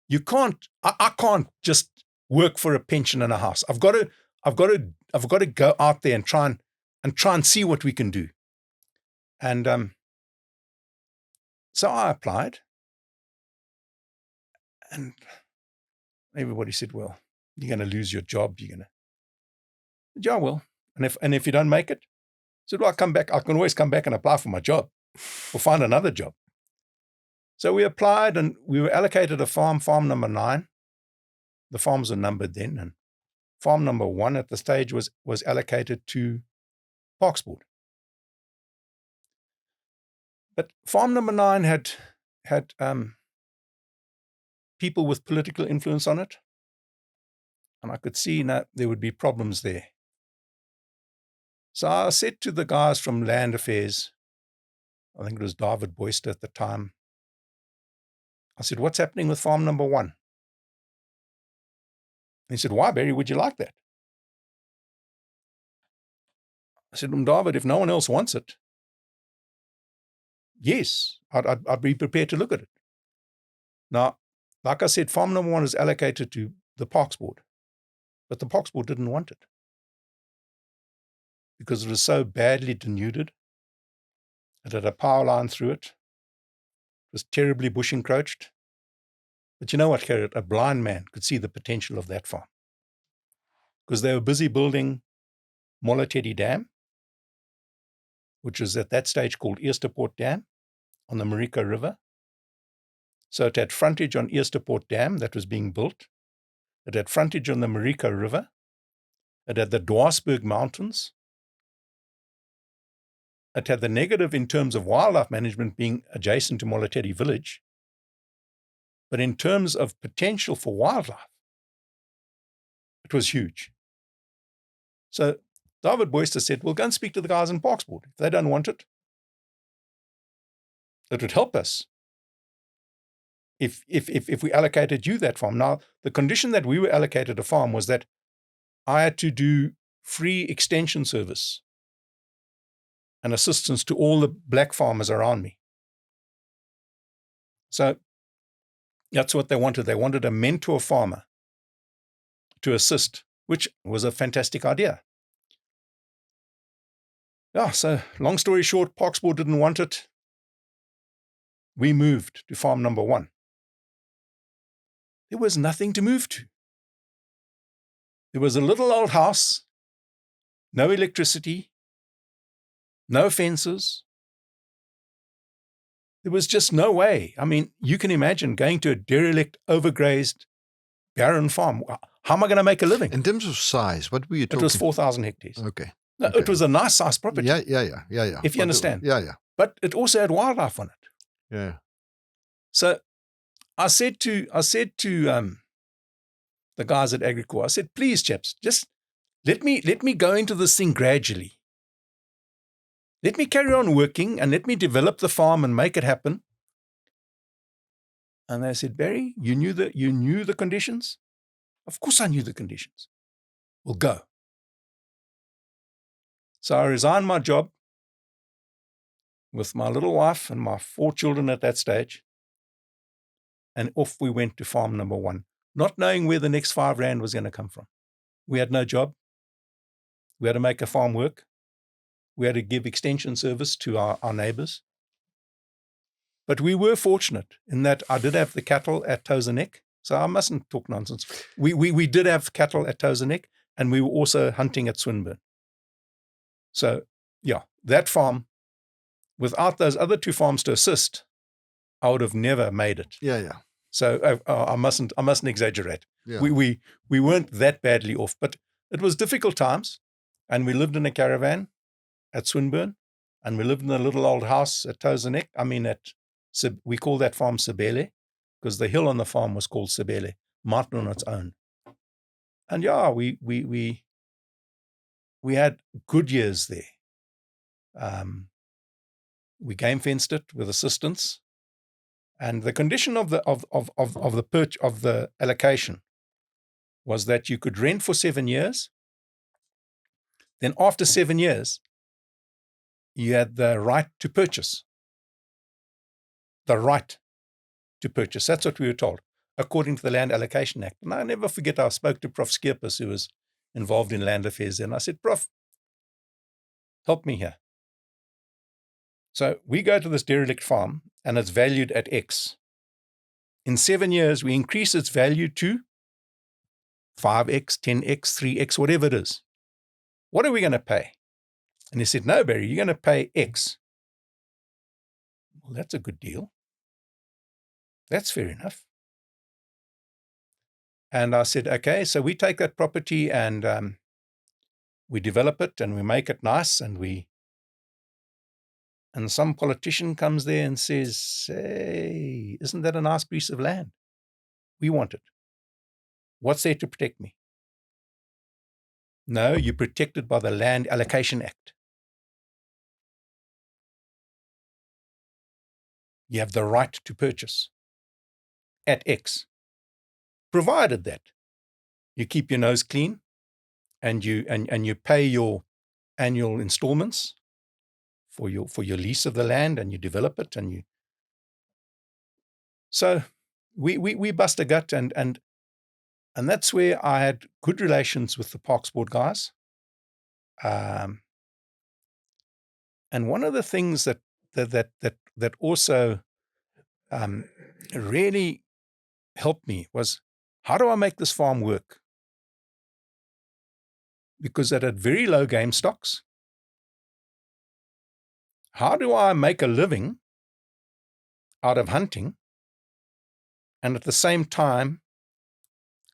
Speaker 2: You can't, I can't just work for a pension and a house. I've got to go out there and try and see what we can do. And so I applied, and everybody said, well, you're going to lose your job. Yeah, I will. And if you don't make it, I said, well, I'll come back. I can always come back and apply for my job or find another job. So we applied, and we were allocated a farm number 9. The farms were numbered then, and farm number 1 at the stage was allocated to Parks Board. But farm number 9 had people with political influence on it, and I could see that there would be problems there. So I said to the guys from Land Affairs, I think it was David Boyster at the time, I said, what's happening with farm number 1? And he said, why, Barry, would you like that? I said, David, if no one else wants it, yes, I'd be prepared to look at it. Now, like I said, farm number 1 is allocated to the Parks Board, but the Parks Board didn't want it because it was so badly denuded. It had a power line through it. It was terribly bush encroached. But you know what, Gerhard? A blind man could see the potential of that farm because they were busy building Molatedi Dam, which was at that stage called Eersterpoort Dam on the Marika River. So it had frontage on Eersterpoort Dam that was being built. It had frontage on the Marika River. It had the Dwarsberg Mountains. It had the negative in terms of wildlife management being adjacent to Molatedi village. But in terms of potential for wildlife, it was huge. So David Boyster said, well, go and speak to the guys in Parks Board. If they don't want it, it would help us if we allocated you that farm. Now, the condition that we were allocated a farm was that I had to do free extension service and assistance to all the black farmers around me. So that's what they wanted. They wanted a mentor farmer to assist, which was a fantastic idea. Yeah, so long story short, Parks Board didn't want it. We moved to farm number 1. There was nothing to move to. There was a little old house no electricity, no fences. There was just no way. I mean, you can imagine going to a derelict, overgrazed, barren farm. How am I going to make a living?
Speaker 1: In terms of size, what were you talking?
Speaker 2: It was 4,000 hectares.
Speaker 1: Okay.
Speaker 2: No,
Speaker 1: Okay.
Speaker 2: It was a nice sized property.
Speaker 1: Yeah.
Speaker 2: If you understand.
Speaker 1: Yeah.
Speaker 2: But it also had wildlife on it.
Speaker 1: Yeah.
Speaker 2: So I said to the guys at Agricor, I said, please, chaps, just let me go into this thing gradually. Let me carry on working and let me develop the farm and make it happen. And they said, Barry, you knew the conditions? Of course I knew the conditions. Well, go. So I resigned my job with my little wife and my 4 children at that stage. And off we went to farm number 1, not knowing where the next 5 rand was going to come from. We had no job. We had to make a farm work. We had to give extension service to our neighbors. But we were fortunate in that I did have the cattle at Toes and Neck. So I mustn't talk nonsense. We did have cattle at Toes and Neck, and we were also hunting at Swinburne. So, yeah, that farm, without those other 2 farms to assist, I would have never made it.
Speaker 1: Yeah.
Speaker 2: So I mustn't exaggerate.
Speaker 1: Yeah.
Speaker 2: We weren't that badly off, but it was difficult times, and we lived in a caravan at Swinburne, and we lived in a little old house at Toes and Neck. I mean, we call that farm Sebele, because the hill on the farm was called Sebele, mountain on its own. And yeah, we had good years there. We game fenced it with assistance, and the condition of the allocation was that you could rent for 7 years. Then after 7 years, you had the right to purchase. The right to purchase. That's what we were told, according to the Land Allocation Act. And I never forget, I spoke to Prof. Skeepers, who was involved in land affairs, and I said, Prof, help me here. So we go to this derelict farm, and it's valued at X. In 7 years, we increase its value to 5X, 10X, 3X, whatever it is. What are we going to pay? And he said, no, Barry, you're going to pay X. Well, that's a good deal. That's fair enough. And I said, okay, so we take that property and we develop it and we make it nice, and some politician comes there and says, hey, isn't that a nice piece of land? We want it. What's there to protect me? No, you're protected by the Land Allocation Act. You have the right to purchase at X, provided that you keep your nose clean and you pay your annual installments for your lease of the land, and you develop it, and you. So we bust a gut, and that's where I had good relations with the Parks Board guys. And one of the things that also really helped me was, how do I make this farm work? Because it had very low game stocks. How do I make a living out of hunting and at the same time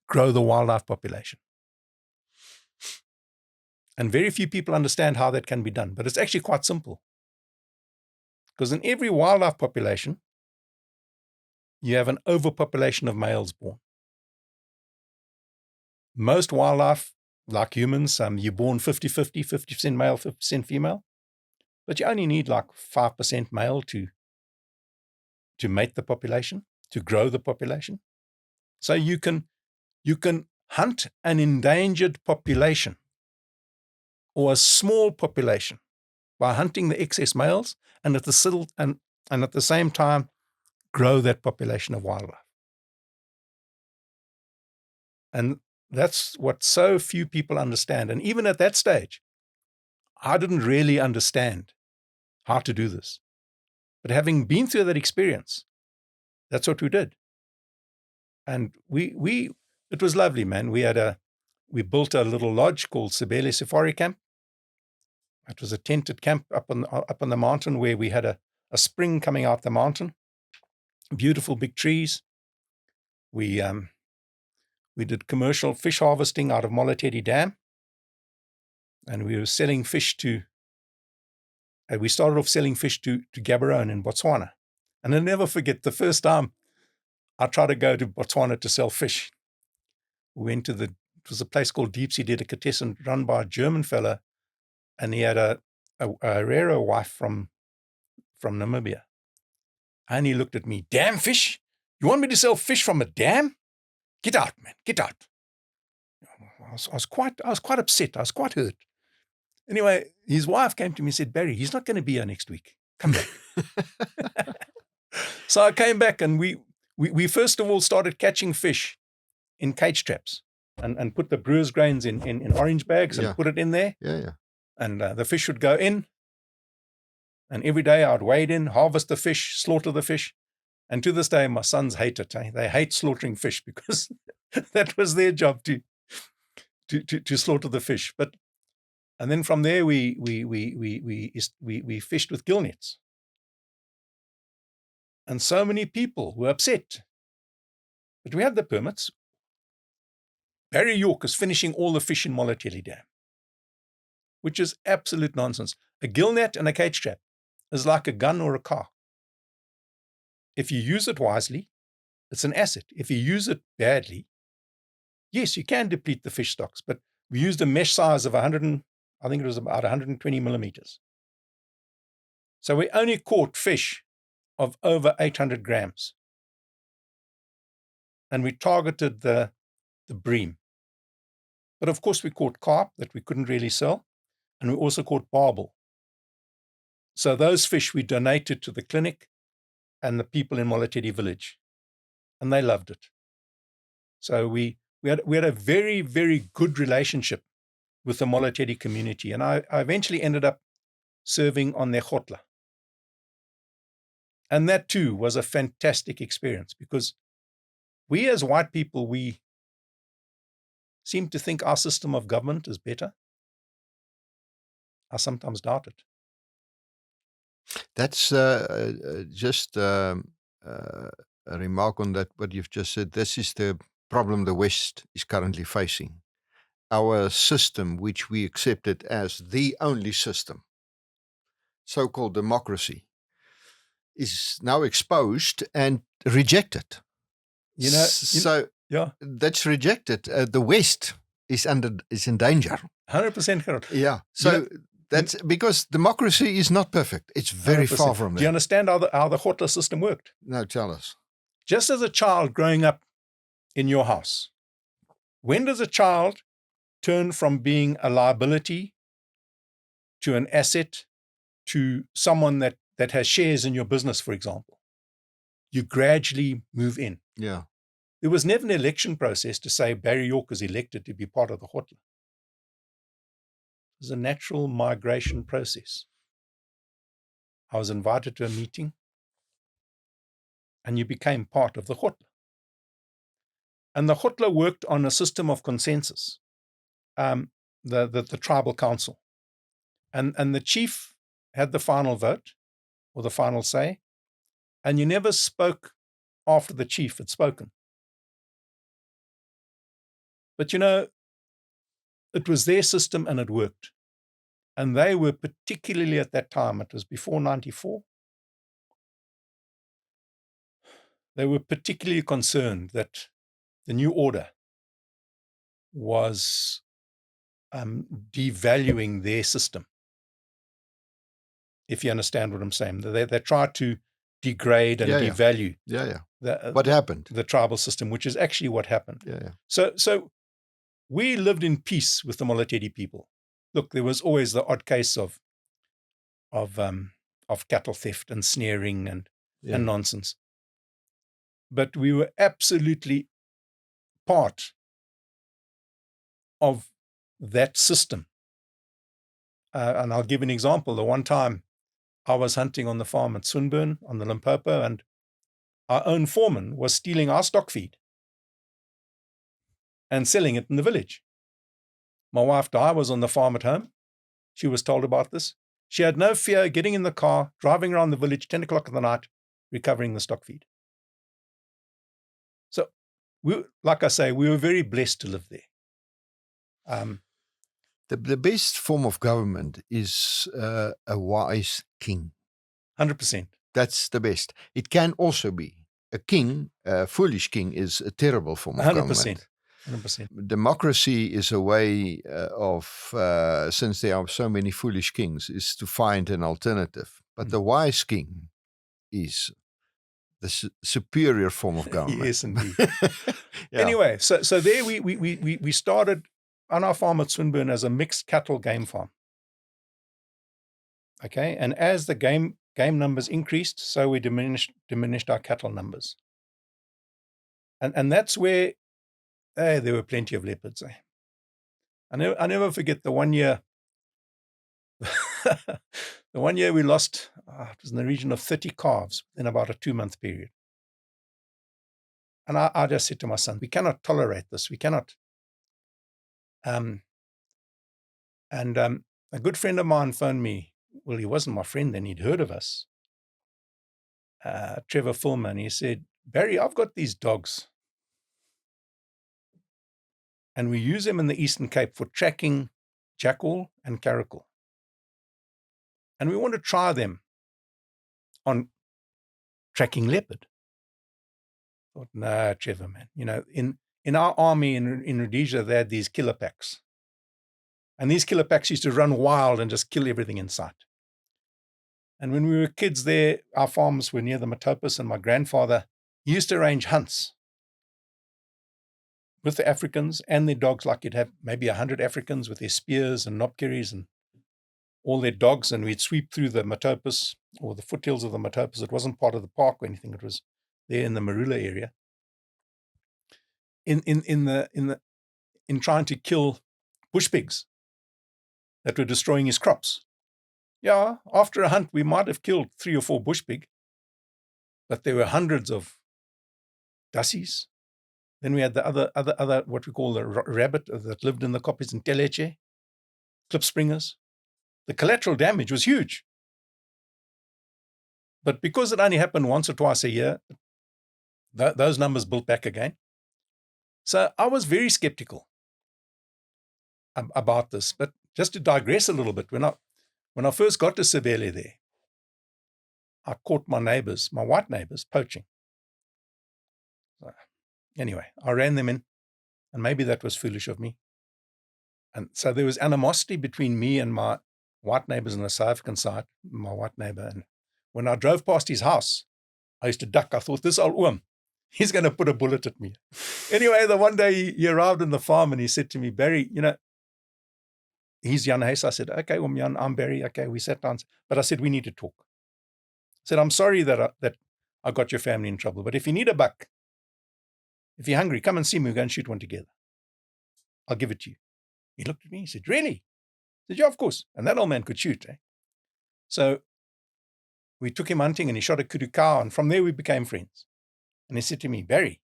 Speaker 2: grow the wildlife population? And very few people understand how that can be done, but it's actually quite simple. Because in every wildlife population, you have an overpopulation of males born. Most wildlife, like humans, you're born 50-50, 50% male, 50% female. But you only need like 5% male to mate the population, to grow the population. So you can hunt an endangered population or a small population by hunting the excess males, and at the same time grow that population of wildlife. And that's what so few people understand. And even at that stage, I didn't really understand how to do this. But having been through that experience, that's what we did. And it was lovely, man. We built a little lodge called Sebele Safari Camp. It was a tented camp up on the mountain where we had a spring coming out the mountain, beautiful big trees. We did commercial fish harvesting out of Moletedi Dam, and we were selling fish we started off selling fish to Gaborone in Botswana. And I'll never forget the first time I tried to go to Botswana to sell fish. We went to it was a place called Deep Sea Delicatessen run by a German fella, and he had a Herero wife from Namibia. And he looked at me, "Dam fish? You want me to sell fish from a dam? Get out, man, get out." I was quite upset. I was quite hurt. Anyway, his wife came to me and said, "Barry, he's not going to be here next week. Come back." So I came back, and we first of all started catching fish in cage traps and put the brewer's grains in orange bags and put it in there.
Speaker 1: Yeah.
Speaker 2: And the fish would go in. And every day I'd wade in, harvest the fish, slaughter the fish. And to this day, my sons hate it. They hate slaughtering fish because that was their job to slaughter the fish. And then from there we fished with gill nets. And so many people were upset. But we had the permits. Barry York is finishing all the fish in Moleteli Dam, which is absolute nonsense. A gill net and a cage trap is like a gun or a car. If you use it wisely, it's an asset. If you use it badly, yes, you can deplete the fish stocks, but we used a mesh size of 120 millimeters. So we only caught fish of over 800 grams. And we targeted the bream. But of course we caught carp that we couldn't really sell, and we also caught barbel. So those fish we donated to the clinic and the people in Moletedi village, and they loved it. So we had a very, very good relationship with the Moletedi community, and I eventually ended up serving on their khotla. And that too was a fantastic experience, because we as white people, we seem to think our system of government is better. I sometimes doubt it.
Speaker 1: That's just a remark on that, what you've just said. This is the problem the West is currently facing. Our system, which we accepted as the only system, so-called democracy, is now exposed and rejected. That's rejected. The West is in danger.
Speaker 2: 100% correct.
Speaker 1: Yeah. So that's because democracy is not perfect. It's very
Speaker 2: 100%.
Speaker 1: far from that.
Speaker 2: Do you understand how the khotla system worked?
Speaker 1: No, tell us.
Speaker 2: Just as a child growing up in your house, when does a child turn from being a liability to an asset to someone that has shares in your business, for example? You gradually move in.
Speaker 1: Yeah.
Speaker 2: There was never an election process to say Barry York is elected to be part of the khotla. It was a natural migration process. I was invited to a meeting, and you became part of the khotla. And the khotla worked on a system of consensus, the tribal council. And the chief had the final vote, or the final say, and you never spoke after the chief had spoken. But it was their system and it worked. And they were particularly at that time, it was before 94, they were particularly concerned that the new order was devaluing their system. If you understand what I'm saying. They tried to degrade and devalue
Speaker 1: what happened?
Speaker 2: The tribal system, which is actually what happened.
Speaker 1: Yeah.
Speaker 2: So we lived in peace with the Moletedi people. Look, there was always the odd case of cattle theft and snaring and nonsense. But we were absolutely part of that system. And I'll give an example. The one time I was hunting on the farm at Swinburne on the Limpopo, and our own foreman was stealing our stock feed and selling it in the village. My wife Di was on the farm at home, she was told about this. She had no fear getting in the car, driving around the village, 10 o'clock in the night, recovering the stock feed. So, like I say, we were very blessed to live there.
Speaker 1: The best form of government is a wise king.
Speaker 2: 100%.
Speaker 1: That's the best. It can also be a king. A foolish king is a terrible form of
Speaker 2: 100%.
Speaker 1: government.
Speaker 2: 100%.
Speaker 1: Democracy is a way since there are so many foolish kings, is to find an alternative. But the wise king is the superior form of government.
Speaker 2: Yes, indeed. Anyway, so there we started on our farm at Swinburne as a mixed cattle game farm. Okay, and as the game numbers increased, so we diminished our cattle numbers. And that's where there were plenty of leopards. I never forget the one year. The one year we lost, it was in the region of 30 calves in about a 2-month period. And I just said to my son, we cannot tolerate this. We cannot. A good friend of mine phoned me. Well, he wasn't my friend then. He'd heard of us. Trevor Fullman. He said, Barry, I've got these dogs. And we use them in the Eastern Cape for tracking jackal and caracal. And we want to try them on tracking leopard. I thought, no, Trevor, man. You know, in our army in Rhodesia, they had these killer packs. And these killer packs used to run wild and just kill everything in sight. And when we were kids there, our farms were near the Matopus, and my grandfather used to arrange hunts with the Africans and their dogs. Like you'd have maybe 100 Africans with their spears and knobkerries and all their dogs, and we'd sweep through the Matopus or the foothills of the Matopus. It wasn't part of the park or anything. It was there in the Marula area. In trying to kill bush pigs that were destroying his crops. Yeah, after a hunt, we might have killed 3 or 4 bush pig, but there were hundreds of dassies. Then we had the other what we call the rabbit that lived in the koppies in Teleche, klipspringers. The collateral damage was huge. But because it only happened once or twice a year, those numbers built back again. So I was very skeptical about this. But just to digress a little bit, when I first got to Sebele there, I caught my white neighbors, poaching. So anyway, I ran them in, and maybe that was foolish of me. And so there was animosity between me and my white neighbors on the South African side, my white neighbor. And when I drove past his house, I used to duck. I thought, this old oom, he's going to put a bullet at me. Anyway, the one day he arrived in the farm and he said to me, Barry, you know, he's Jan Hayes. I said, okay, Jan, I'm Barry. Okay, we sat down. But I said, we need to talk. I said, I'm sorry that I got your family in trouble, but if you need a buck, if you're hungry, come and see me. We'll go and shoot one together. I'll give it to you. He looked at me. He said, really? I said, yeah, of course. And that old man could shoot. So we took him hunting and he shot a kudu cow. And from there we became friends. And he said to me, Barry,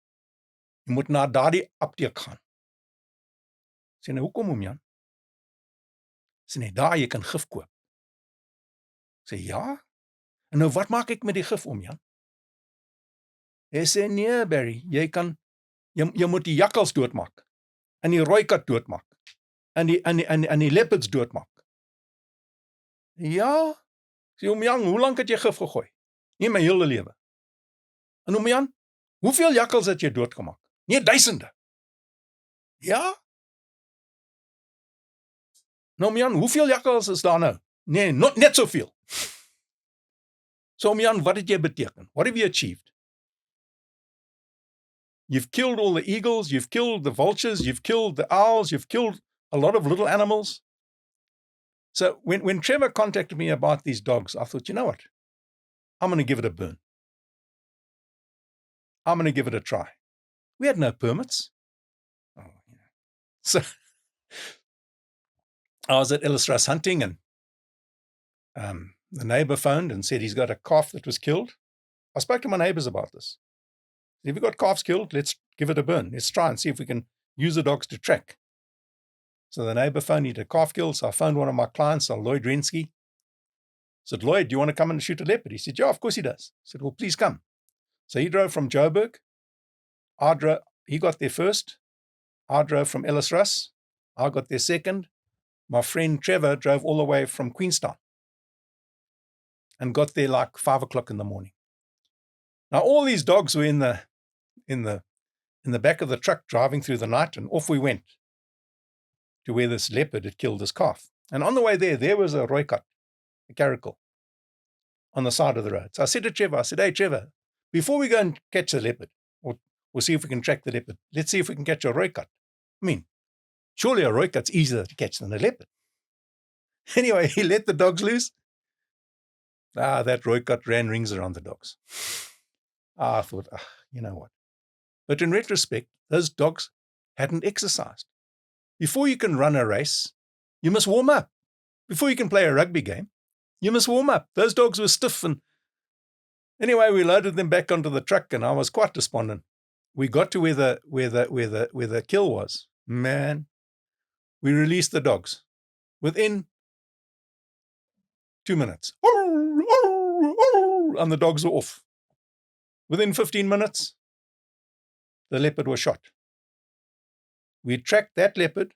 Speaker 2: jy moet na daardie apteek gaan. Ek sê, nou, hoekom oom Jan? Ek sê, nee, daar jy kan gif koop. Ek sê, ja? En nou, wat maak ek met die gif, oom Jan? Hy sê, nee, Barry, jy moet die jakkals doodmaak. En die rooikat doodmaak. En die leopards doodmaak. Ja? Ek sê, oom Jan, hoe lank het jy gif gegooi? Nie my hele lewe. En oom Jan, hoeveel jakkals het jy doodgemaak? Nee, duisende. Ja? Nou, oom Jan, hoeveel jakkals is daar nou? Nee, net soveel. So, oom Jan, wat het jy beteken? What have you achieved? You've killed all the eagles, you've killed the vultures, you've killed the owls, you've killed a lot of little animals. So when Trevor contacted me about these dogs, I thought, you know what? I'm going to give it a burn. I'm going to give it a try. We had no permits. Oh, yeah. So I was at Ellisras hunting, and the neighbor phoned and said he's got a calf that was killed. I spoke to my neighbors about this. If we've got calves killed, let's give it a burn. Let's try and see if we can use the dogs to track. So the neighbor phoned, he did a calf kill. So I phoned one of my clients, Lloyd Rensky. I said, Lloyd, do you want to come and shoot a leopard? He said, yeah, of course he does. I said, well, please come. So he drove from Joburg. He got there first. I drove from Ellisras. I got there second. My friend Trevor drove all the way from Queenstown and got there like 5 o'clock in the morning. Now all these dogs were in the back of the truck driving through the night, and off we went to where this leopard had killed this calf. And on the way there was a rooikat, a caracal, on the side of the road. So I said to Trevor, hey Trevor, before we go and catch the leopard, or we'll see if we can track the leopard, let's see if we can catch a rooikat. I mean, surely a rooikat's easier to catch than a leopard. Anyway, he let the dogs loose. That rooikat ran rings around the dogs. I thought, you know what? But in retrospect, those dogs hadn't exercised. Before you can run a race, you must warm up. Before you can play a rugby game, you must warm up. Those dogs were stiff. And anyway, we loaded them back onto the truck, and I was quite despondent. We got to where the kill was. Man, we released the dogs within 2 minutes. And the dogs were off. Within 15 minutes, the leopard was shot. We tracked that leopard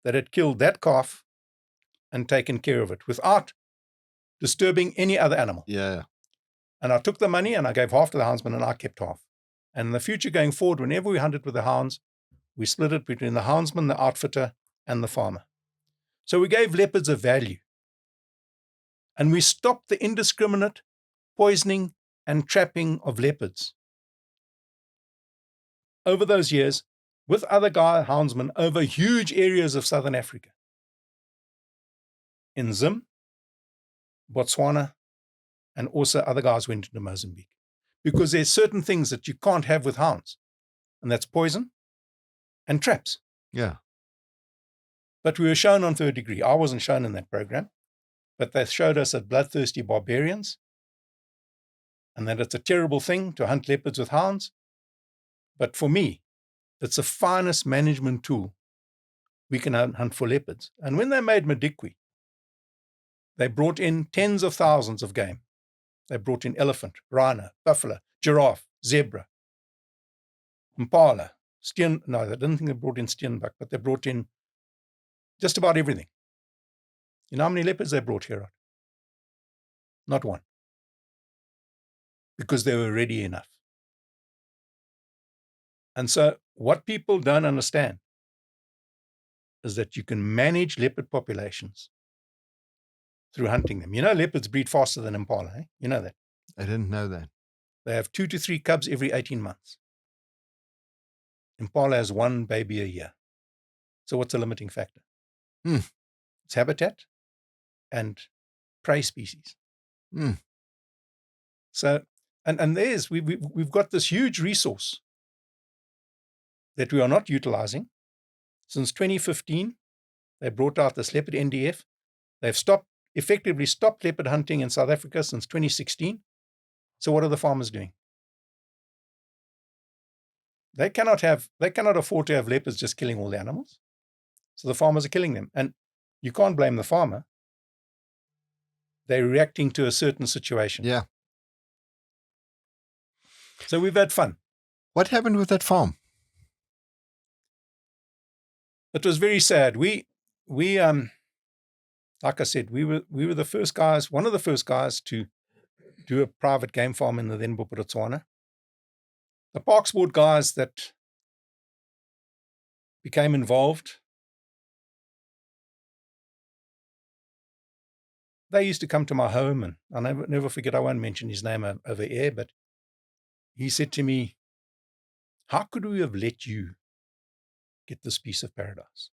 Speaker 2: that had killed that calf and taken care of it without disturbing any other animal.
Speaker 1: Yeah.
Speaker 2: And I took the money and I gave half to the houndsman and I kept half. And in the future going forward, whenever we hunted with the hounds, we split it between the houndsman, the outfitter, and the farmer. So we gave leopards a value. And we stopped the indiscriminate poisoning and trapping of leopards. Over those years, with other houndsmen over huge areas of southern Africa. In Zim, Botswana, and also other guys went into Mozambique. Because there's certain things that you can't have with hounds, and that's poison and traps.
Speaker 1: Yeah.
Speaker 2: But we were shown on Third Degree. I wasn't shown in that program, but they showed us as bloodthirsty barbarians, and that it's a terrible thing to hunt leopards with hounds. But for me, it's the finest management tool we can hunt for leopards. And when they made Madikwe, they brought in tens of thousands of game. They brought in elephant, rhino, buffalo, giraffe, zebra, impala, steen. No, they didn't think they brought in steenbuck, but they brought in just about everything. You know how many leopards they brought, Gerhard? Not one. Because they were ready enough. And so what people don't understand is that you can manage leopard populations through hunting them. You know, leopards breed faster than impala, eh? You know that.
Speaker 1: I didn't know that.
Speaker 2: They have 2 to 3 cubs every 18 months. Impala has 1 baby a year. So what's the limiting factor? It's habitat and prey species. So, and we've got this huge resource that we are not utilizing. Since 2015, they brought out this leopard NDF. They've effectively stopped leopard hunting in South Africa since 2016. So what are the farmers doing? They cannot afford to have leopards just killing all the animals. So the farmers are killing them. And you can't blame the farmer. They're reacting to a certain situation.
Speaker 1: Yeah.
Speaker 2: So we've had fun.
Speaker 1: What happened with that farm?
Speaker 2: It was very sad. We like I said, we were the first guys, one of the first guys to do a private game farm in the then Botswana. The Parks Board guys that became involved, they used to come to my home, and I'll never forget, I won't mention his name over air, but he said to me, how could we have let you get this piece of paradise?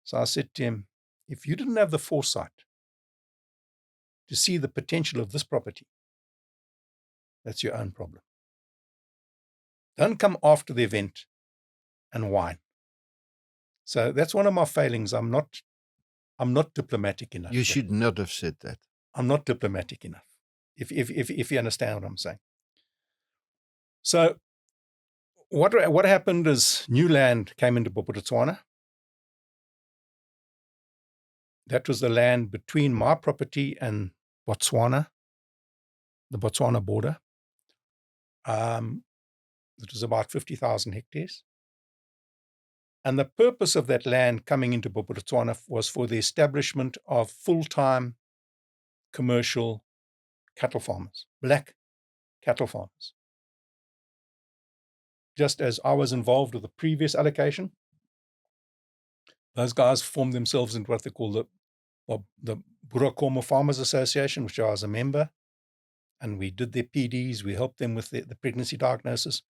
Speaker 2: So I said to him, if you didn't have the foresight to see the potential of this property, that's your own problem. Don't come after the event and whine. So that's one of my failings. I'm not diplomatic enough.
Speaker 1: You should not have said that.
Speaker 2: I'm not diplomatic enough. If you understand what I'm saying. So what happened is new land came into Botswana. That was the land between my property and Botswana, the Botswana border. It was about 50,000 hectares. And the purpose of that land coming into Botswana was for the establishment of full-time commercial cattle farmers, black cattle farmers. Just as I was involved with the previous allocation, those guys formed themselves into what they call the Burakomo Farmers Association, which I was a member. And we did their PDs. We helped them with the pregnancy diagnosis.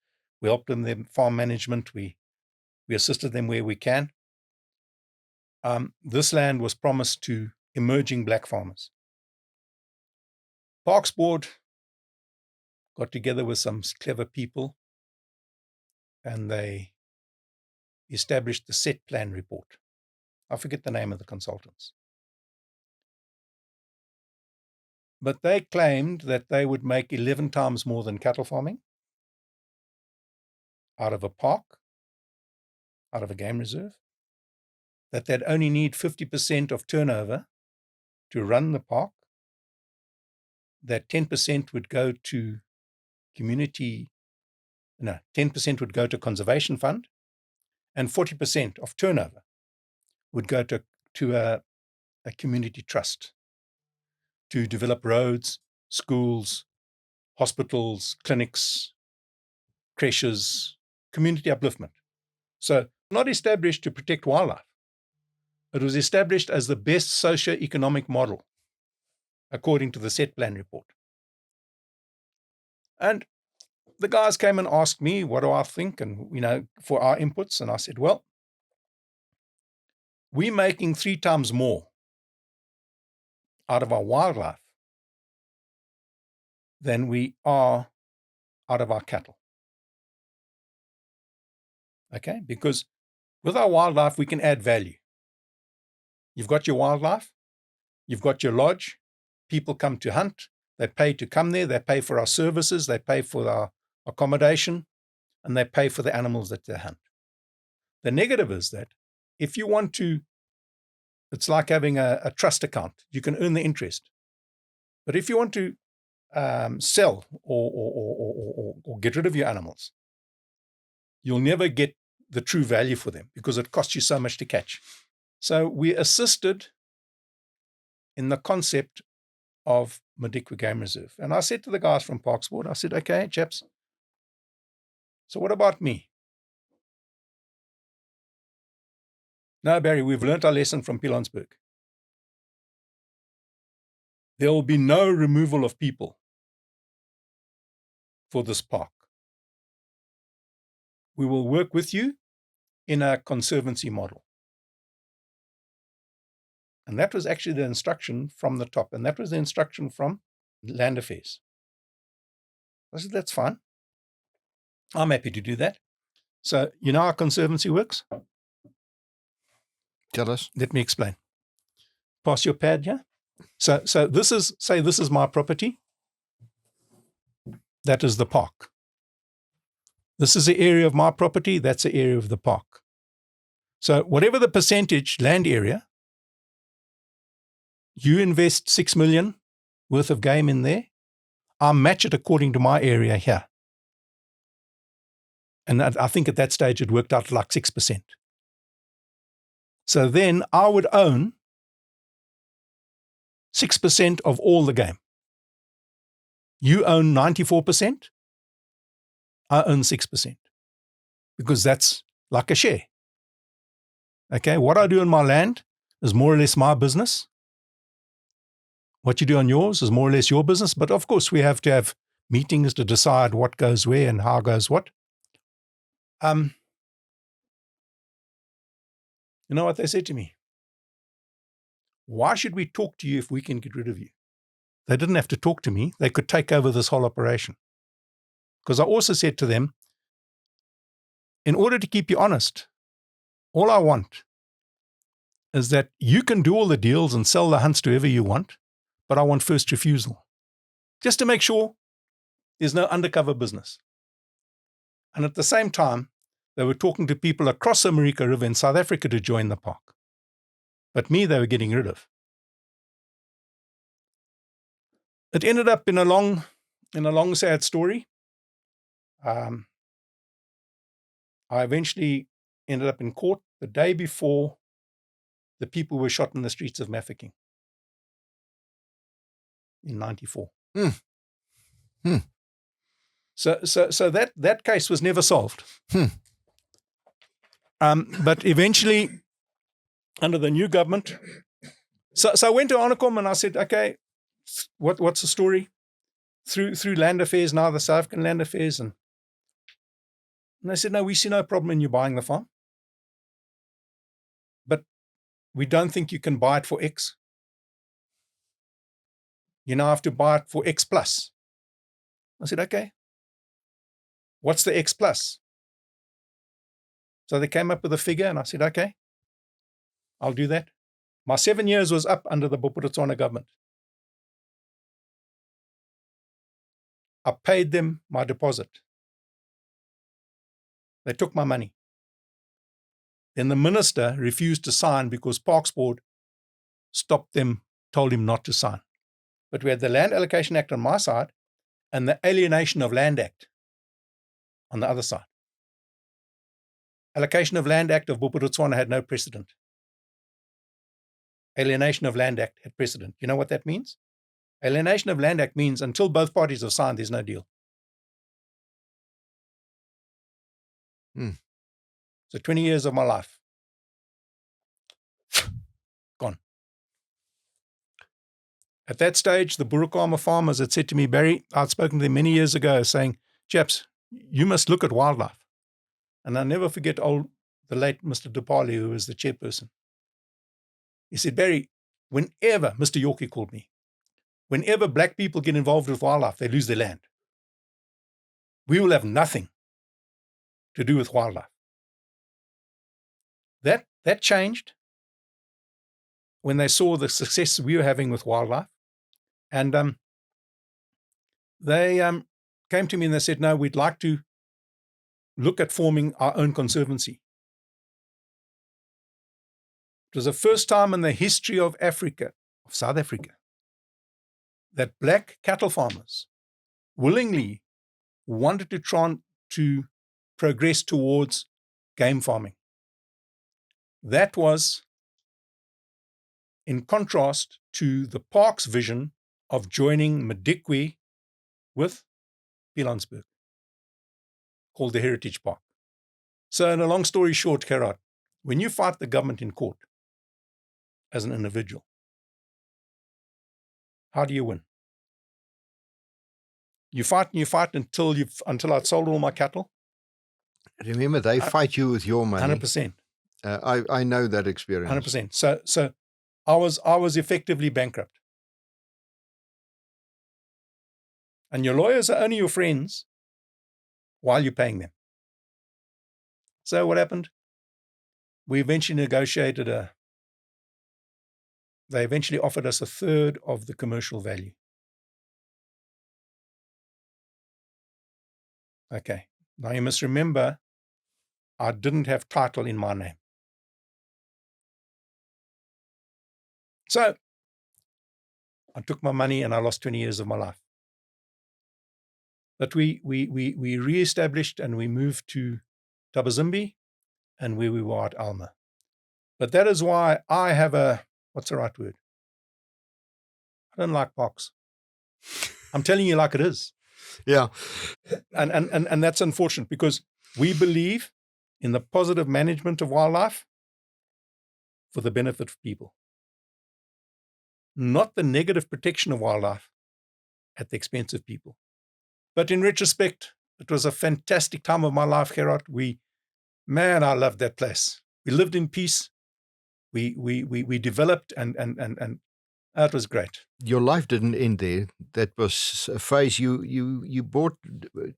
Speaker 2: We helped them with their farm management. We assisted them where we can. This land was promised to emerging black farmers. Parks Board got together with some clever people and they established the set plan report. I forget the name of the consultants. But they claimed that they would make 11 times more than cattle farming out of a park, out of a game reserve, that they'd only need 50% of turnover to run the park, that 10% would go to 10% would go to conservation fund, and 40% of turnover would go to a community trust to develop roads, schools, hospitals, clinics, creches, community upliftment. So not established to protect wildlife. It was established as the best socio-economic model, according to the set plan report. And the guys came and asked me, what do I think? And, for our inputs. And I said, well, we're making 3 times more out of our wildlife than we are out of our cattle. Okay? Because with our wildlife, we can add value. You've got your wildlife, you've got your lodge, people come to hunt, they pay to come there, they pay for our services, they pay for our accommodation, and they pay for the animals that they hunt. The negative is that if you want to, it's like having a trust account. You can earn the interest. But if you want to sell or get rid of your animals, you'll never get the true value for them because it costs you so much to catch. So we assisted in the concept of Madikwe Game Reserve. And I said to the guys from Parks Board, I said, okay, chaps, so what about me? No, Barry, we've learnt our lesson from Pilanesberg. There will be no removal of people for this park. We will work with you in a conservancy model. And that was actually the instruction from the top. And that was the instruction from Land Affairs. I said, that's fine. I'm happy to do that. So, you know how conservancy works?
Speaker 1: Tell us.
Speaker 2: Let me explain. Pass your pad here. So this is my property. That is the park. This is the area of my property. That's the area of the park. So whatever the percentage land area, you invest 6 million worth of game in there, I'll match it according to my area here. And I think at that stage it worked out like 6%. So then I would own 6% of all the game. You own 94%. I own 6%. Because that's like a share. Okay, what I do on my land is more or less my business. What you do on yours is more or less your business. But of course, we have to have meetings to decide what goes where and how goes what. You know what they said to me? Why should we talk to you if we can get rid of you? They didn't have to talk to me. They could take over this whole operation. Because I also said to them, in order to keep you honest, all I want is that you can do all the deals and sell the hunts to whoever you want, but I want first refusal. Just to make sure there's no undercover business. And at the same time, they were talking to people across the Marika River in South Africa to join the park. But me, they were getting rid of. It ended up in a long, sad story. I eventually ended up in court the day before the people were shot in the streets of Mafeking in 94. So that case was never solved. But eventually, under the new government, so I went to Onacom and I said, okay, what's the story? Through Land Affairs, now the South African Land Affairs, and they said, no, we see no problem in you buying the farm, but we don't think you can buy it for X. You now have to buy it for X plus. I said, okay, what's the X plus? So they came up with a figure, and I said, okay, I'll do that. My 7 years was up under the Bophuthatswana government. I paid them my deposit. They took my money. Then the minister refused to sign because Parks Board stopped them, told him not to sign. But we had the Land Allocation Act on my side and the Alienation of Land Act on the other side. Allocation of Land Act of Bophuthatswana had no precedent. Alienation of Land Act had precedent. You know what that means? Alienation of Land Act means until both parties have signed, there's no deal. So 20 years of my life gone. At that stage, the Burukama farmers had said to me, Barry, I'd spoken to them many years ago, saying, chaps, you must look at wildlife. And I'll never forget the late Mr. Dupali, who was the chairperson. He said, Barry, whenever, Mr. Yorkie called me, whenever black people get involved with wildlife, they lose their land. We will have nothing to do with wildlife. That changed when they saw the success we were having with wildlife. And they came to me and they said, no, we'd like to look at forming our own conservancy. It was the first time in the history of Africa, of South Africa, that black cattle farmers willingly wanted to try to progress towards game farming. That was in contrast to the park's vision of joining Madikwe with Pilansberg, called the Heritage Park. So in a long story short, Gerhard, when you fight the government in court as an individual, how do you win? You fight and you fight until I'd sold all my cattle.
Speaker 1: Remember, they fight you with your money.
Speaker 2: 100%.
Speaker 1: I know that experience.
Speaker 2: 100%. So I was effectively bankrupt. And your lawyers are only your friends while you're paying them. So what happened? We eventually negotiated they eventually offered us a third of the commercial value. Okay. Now you must remember, I didn't have title in my name. So I took my money and I lost 20 years of my life. But we reestablished and we moved to Tabazimbi and where we were at Alma. But that is why I have what's the right word? I don't like parks. I'm telling you like it is.
Speaker 1: Yeah.
Speaker 2: And that's unfortunate because we believe in the positive management of wildlife for the benefit of people, not the negative protection of wildlife at the expense of people. But in retrospect, it was a fantastic time of my life, Gerhard. I loved that place. We lived in peace. We developed and it was great.
Speaker 1: Your life didn't end there. That was a phase you bought.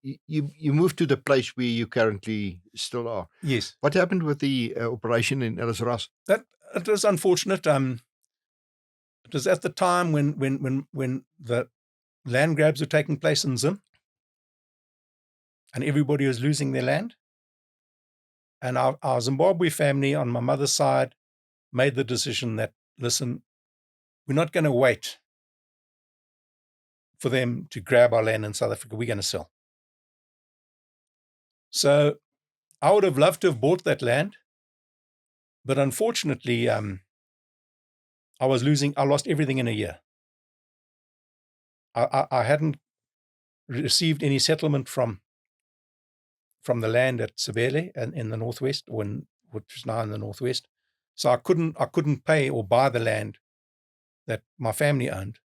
Speaker 1: You moved to the place where you currently still are.
Speaker 2: Yes.
Speaker 1: What happened with the operation in Ellisras?
Speaker 2: That it was unfortunate. It was at the time when the land grabs were taking place in Zim. and everybody was losing their land. And our Zimbabwe family on my mother's side made the decision that, listen, we're not going to wait for them to grab our land in South Africa. We're going to sell. So I would have loved to have bought that land, but unfortunately, I lost everything in a year. I hadn't received any settlement from the land at Sebele and in the northwest, which is now in the northwest. So I couldn't pay or buy the land that my family owned.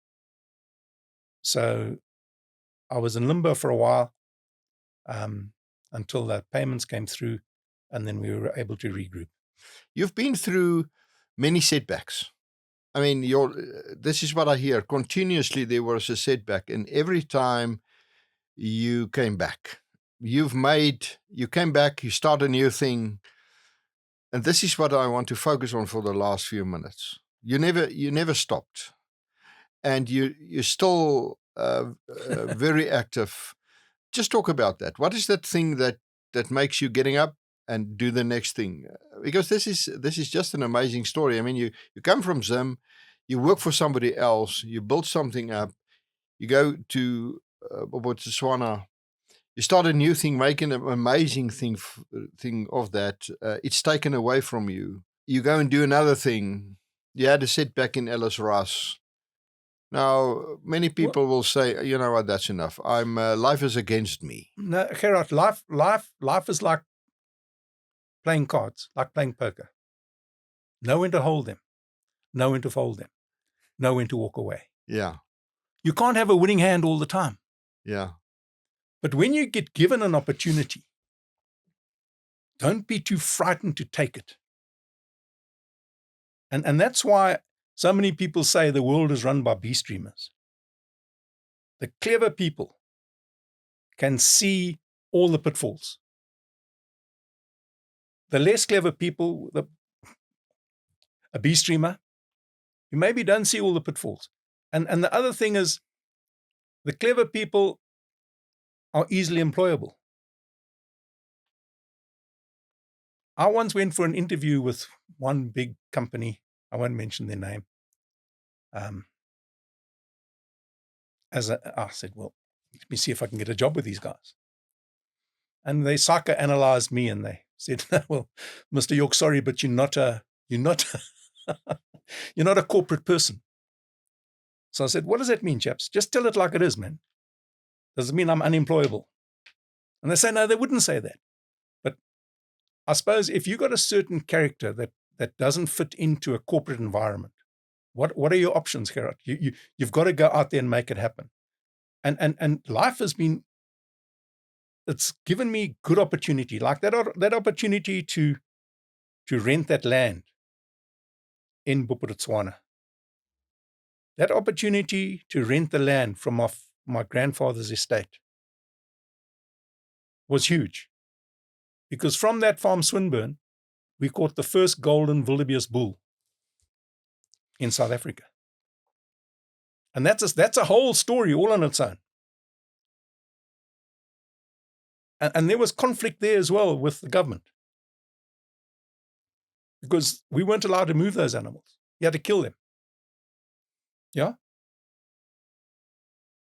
Speaker 2: So I was in limbo for a while until the payments came through, and then we were able to regroup.
Speaker 1: You've been through many setbacks. I mean, this is what I hear. Continuously there was a setback, and every time you came back. You came back, you start a new thing. And this is what I want to focus on for the last few minutes. You never stopped. And you're still very active. Just talk about that. What is that thing that makes you getting up and do the next thing? Because this is just an amazing story. I mean, you come from Zim, you work for somebody else, you build something up, you go to Botswana, you start a new thing, make an amazing thing of that. It's taken away from you. You go and do another thing. You had a setback in Ellis Ross. Now, many people will say, you know what, that's enough. Life is against me.
Speaker 2: No, Gerhard, life is like playing cards, like playing poker. Know when to hold them, know when to fold them, know when to walk away.
Speaker 1: Yeah.
Speaker 2: You can't have a winning hand all the time.
Speaker 1: Yeah.
Speaker 2: But when you get given an opportunity, don't be too frightened to take it. And that's why so many people say the world is run by beast dreamers. The clever people can see all the pitfalls. The less clever people, a beast dreamer, you maybe don't see all the pitfalls. And the other thing is, the clever people are easily employable. I once went for an interview with one big company. I won't mention their name. I said, well, let me see if I can get a job with these guys. And they psychoanalyzed me and they said, well, Mr. York, sorry, but you're not a corporate person. So I said, what does that mean, chaps? Just tell it like it is, man. Does it mean I'm unemployable? And they say, no, they wouldn't say that. But I suppose if you've got a certain character that doesn't fit into a corporate environment, what are your options, Gerhard? You've got to go out there and make it happen. And life has been, it's given me good opportunity, like that opportunity to rent that land in Botswana. That opportunity to rent the land from my grandfather's estate was huge. Because from that farm Swinburne, we caught the first golden wildebeest bull in South Africa. And that's a whole story all on its own. And there was conflict there as well with the government. Because we weren't allowed to move those animals. You had to kill them. Yeah?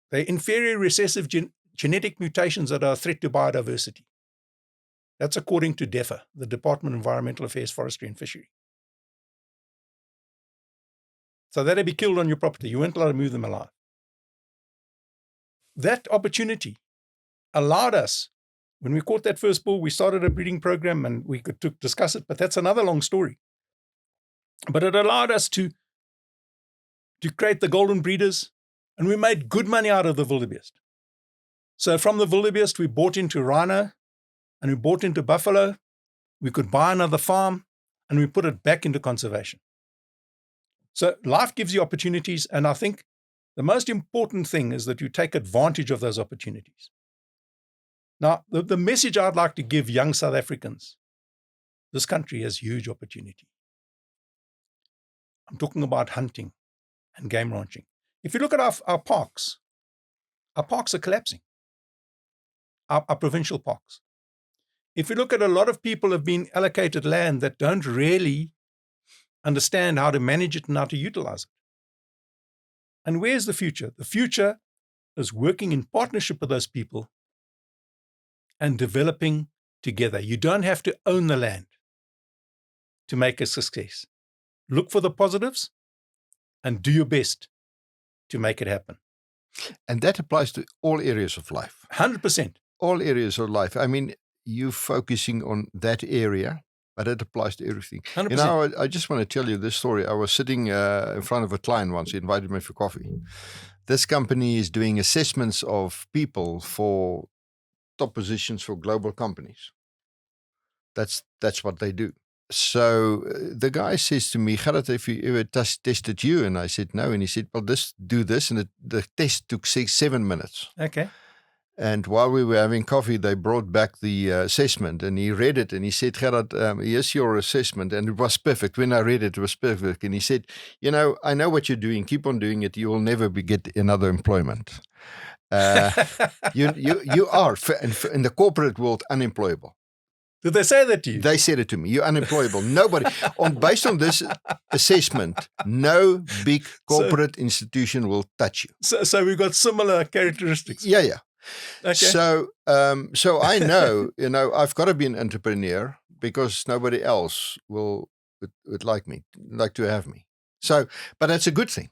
Speaker 2: They're inferior recessive genetic mutations that are a threat to biodiversity. That's according to DEFA, the Department of Environmental Affairs, Forestry and Fishery. So they'd be killed on your property. You weren't allowed to move them alive. That opportunity allowed us, when we caught that first bull, we started a breeding program and we could discuss it, but that's another long story. But it allowed us to create the golden breeders, and we made good money out of the wildebeest. So from the wildebeest, we bought into rhino, and we bought into buffalo. We could buy another farm, and we put it back into conservation. So life gives you opportunities, and I think the most important thing is that you take advantage of those opportunities. Now, the message I'd like to give young South Africans, this country has huge opportunity. I'm talking about hunting and game ranching. If you look at our parks are collapsing. our provincial parks. If you look at a lot of people have been allocated land that don't really understand how to manage it and how to utilize it. And where's the future? The future is working in partnership with those people and developing together. You don't have to own the land to make a success. Look for the positives and do your best to make it happen.
Speaker 1: And that applies to all areas of life.
Speaker 2: 100%.
Speaker 1: All areas of life. I mean, you focusing on that area, but it applies to everything.
Speaker 2: 100%.
Speaker 1: You know, I just want to tell you this story. I was sitting in front of a client once. He invited me for coffee. This company is doing assessments of people for top positions for global companies. That's what they do. So the guy says to me, Gerhard, have you ever tested you? And I said, no. And he said, well, do this. And the test took 7 minutes.
Speaker 2: Okay.
Speaker 1: And while we were having coffee, they brought back the assessment and he read it and he said, Gerhard, here's your assessment. And it was perfect. When I read it, it was perfect. And he said, you know, I know what you're doing. Keep on doing it. You will never get another employment. You are, in the corporate world, unemployable.
Speaker 2: Did they say that to you?
Speaker 1: They said it to me. You're unemployable. Nobody, based on this assessment, no big corporate institution will touch you.
Speaker 2: So we've got similar characteristics.
Speaker 1: Yeah.
Speaker 2: Okay.
Speaker 1: So I know, you know, I've got to be an entrepreneur because nobody else would like to have me. So, but that's a good thing.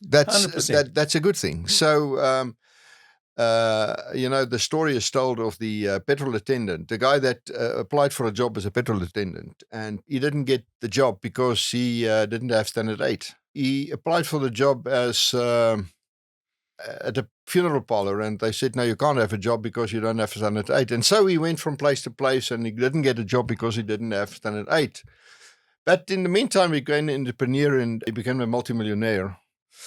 Speaker 1: That's
Speaker 2: 100%.
Speaker 1: That's a good thing. So, you know, the story is told of the petrol attendant, the guy that applied for a job as a petrol attendant, and he didn't get the job because he didn't have standard 8. He applied for the job as at a funeral parlor, and they said, no, you can't have a job because you don't have standard 8. And so he went from place to place, and he didn't get a job because he didn't have standard 8. But in the meantime, he became an entrepreneur and he became a multimillionaire.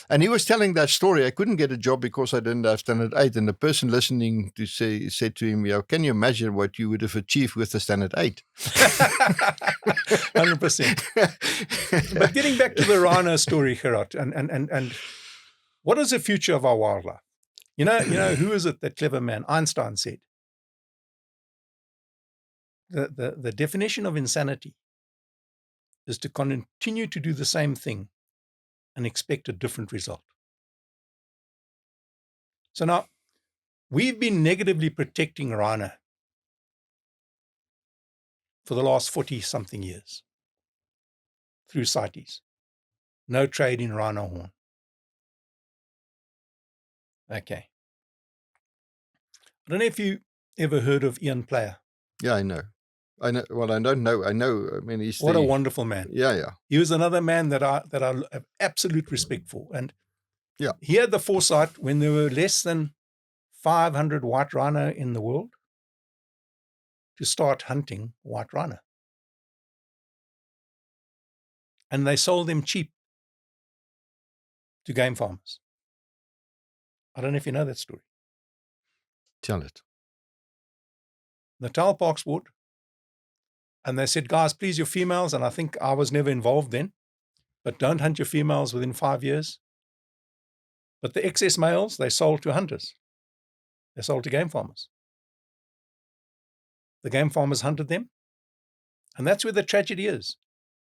Speaker 1: And he was telling that story. I couldn't get a job because I didn't have standard 8. And the person listening said to him, yeah, can you imagine what you would have achieved with the standard 8?
Speaker 2: 100%. But getting back to the rhino story, Gerhard, and what is the future of our wildlife? You know, who is it, that clever man? Einstein said, the definition of insanity is to continue to do the same thing and expect a different result. So now, we've been negatively protecting rhino for the last 40-something years through CITES. No trade in rhino horn. Okay. I don't know if you ever heard of Ian Player.
Speaker 1: Yeah, I know. Well, I don't know. I know. I mean, he's
Speaker 2: what a wonderful man.
Speaker 1: Yeah.
Speaker 2: He was another man that I have absolute respect for. And
Speaker 1: yeah,
Speaker 2: he had the foresight when there were less than 500 white rhino in the world to start hunting white rhino. And they sold them cheap to game farmers. I don't know if you know that story.
Speaker 1: Tell it.
Speaker 2: Natal Parks Board. And they said, guys, please, your females, and I think I was never involved then, but don't hunt your females within 5 years. But the excess males, they sold to hunters. They sold to game farmers. The game farmers hunted them. And that's where the tragedy is.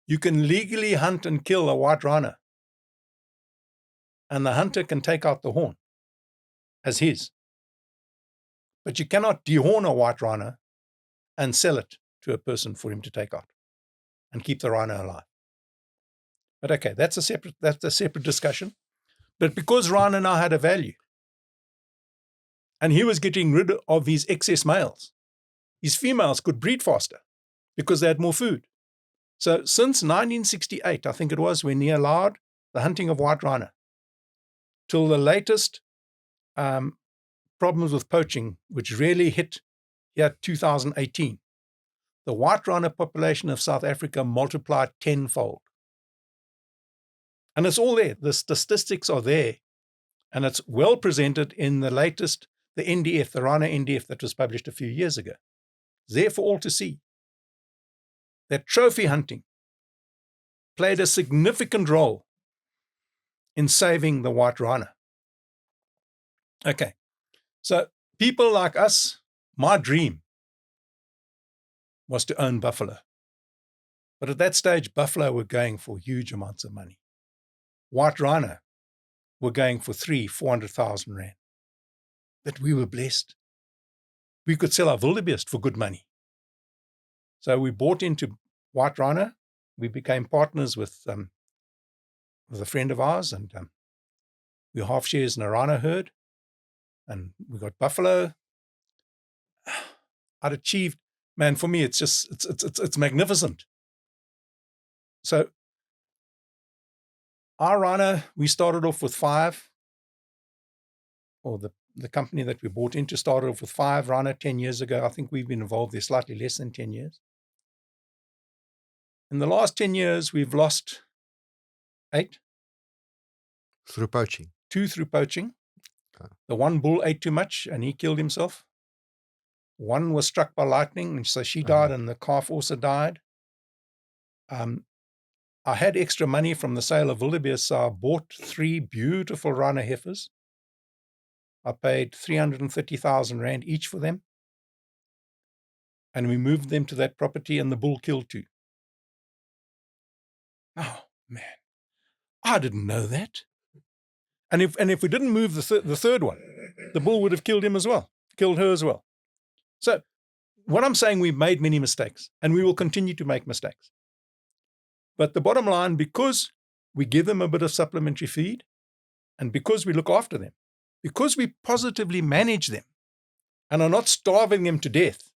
Speaker 2: You can legally hunt and kill a white rhino. And the hunter can take out the horn as his. But you cannot dehorn a white rhino and sell it to a person for him to take out and keep the rhino alive. But okay, that's a separate discussion. But because rhino now had a value, and he was getting rid of his excess males, his females could breed faster because they had more food. So since 1968, I think it was, when he allowed the hunting of white rhino, till the latest problems with poaching, which really hit here 2018, the white rhino population of South Africa multiplied tenfold. And it's all there. The statistics are there. And it's well presented in the latest, the NDF, the Rhino NDF that was published a few years ago. It's there for all to see. That trophy hunting played a significant role in saving the white rhino. Okay. So people like us, My dream was to own buffalo. But at that stage, buffalo were going for huge amounts of money. White rhino were going for 400,000 rand. But we were blessed. We could sell our wildebeest for good money. So we bought into white rhino. We became partners with a friend of ours, and we half shares in a rhino herd, and we got buffalo. I'd achieved, man, for me, it's just, it's magnificent. So our rhino, we started off with 5, or the company that we bought into started off with 5 rhino 10 years ago. I think we've been involved there slightly less than 10 years. In the last 10 years, we've lost 8.
Speaker 1: Through poaching.
Speaker 2: 2 through poaching. The one bull ate too much and he killed himself. One was struck by lightning, and so she died, and the calf also died. I had extra money from the sale of wildebeest, so I bought 3 beautiful rhino heifers. I paid 330,000 rand each for them. And we moved them to that property, and the bull killed 2. Oh, man. I didn't know that. And if we didn't move the third one, the bull would have killed him as well, killed her as well. So what I'm saying, we've made many mistakes, and we will continue to make mistakes. But the bottom line, because we give them a bit of supplementary feed, and because we look after them, because we positively manage them and are not starving them to death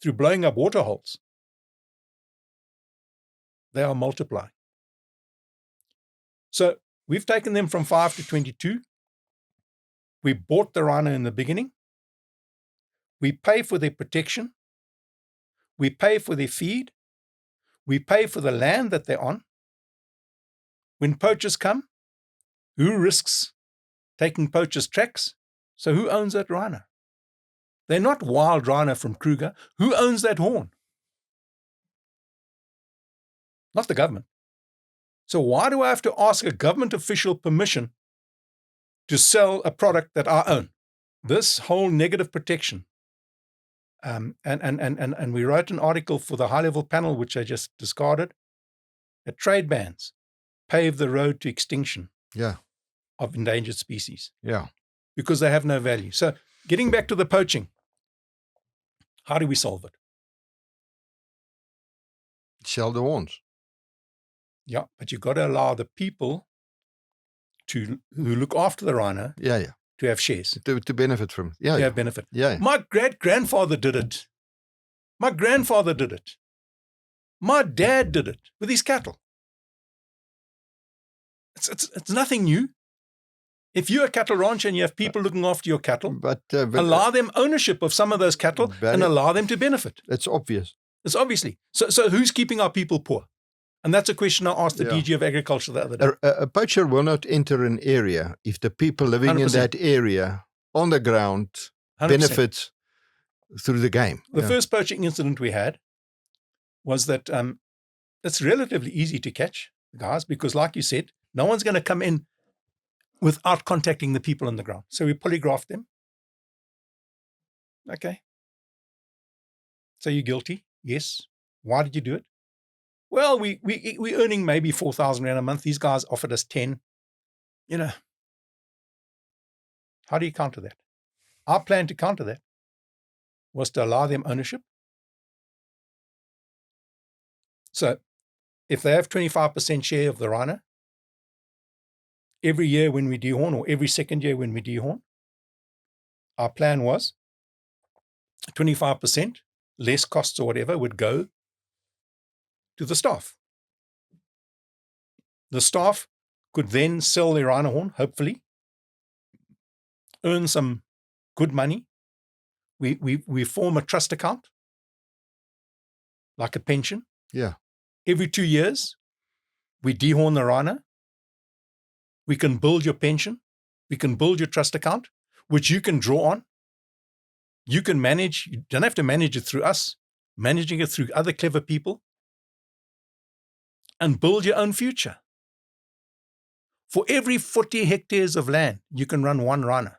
Speaker 2: through blowing up water holes, they are multiplying. So we've taken them from 5 to 22. We bought the rhino in the beginning. We pay for their protection. We pay for their feed. We pay for the land that they're on. When poachers come, who risks taking poachers' tracks? So who owns that rhino? They're not wild rhino from Kruger. Who owns that horn? Not the government. So why do I have to ask a government official permission to sell a product that I own? This whole negative protection. And we wrote an article for the high-level panel, which I just discarded. That trade bans pave the road to extinction of endangered species. Because they have no value. So getting back to the poaching, how do we solve it?
Speaker 1: Sell the horns.
Speaker 2: Yeah, but you've got to allow the people who look after the rhino to have shares.
Speaker 1: To benefit from it.
Speaker 2: To have benefit. My great-grandfather did it. My grandfather did it. My dad did it with his cattle. It's nothing new. If you're a cattle rancher and you have people looking after your cattle, but allow them ownership of some of those cattle and allow them to benefit.
Speaker 1: It's obvious.
Speaker 2: It's obviously. So who's keeping our people poor? And that's a question I asked the DG of Agriculture the other day.
Speaker 1: A poacher will not enter an area if the people living 100%. In that area on the ground 100%. Benefit through the game.
Speaker 2: The first poaching incident we had was that it's relatively easy to catch, guys, because like you said, no one's going to come in without contacting the people on the ground. So we polygraphed them. Okay. So you're guilty? Yes. Why did you do it? Well, we're earning maybe 4,000 rand a month. These guys offered us 10. How do you counter that? Our plan to counter that was to allow them ownership. So if they have 25% share of the rhino, every year when we dehorn, or every second year when we dehorn, our plan was 25%, less costs or whatever, would go to the staff. The staff could then sell their rhino horn, hopefully, earn some good money. We form a trust account, like a pension. Every 2 years, we dehorn the rhino. We can build your pension. We can build your trust account, which you can draw on. You can manage. You don't have to manage it through us, managing it through other clever people, and build your own future. For every 40 hectares of land, you can run one rhino.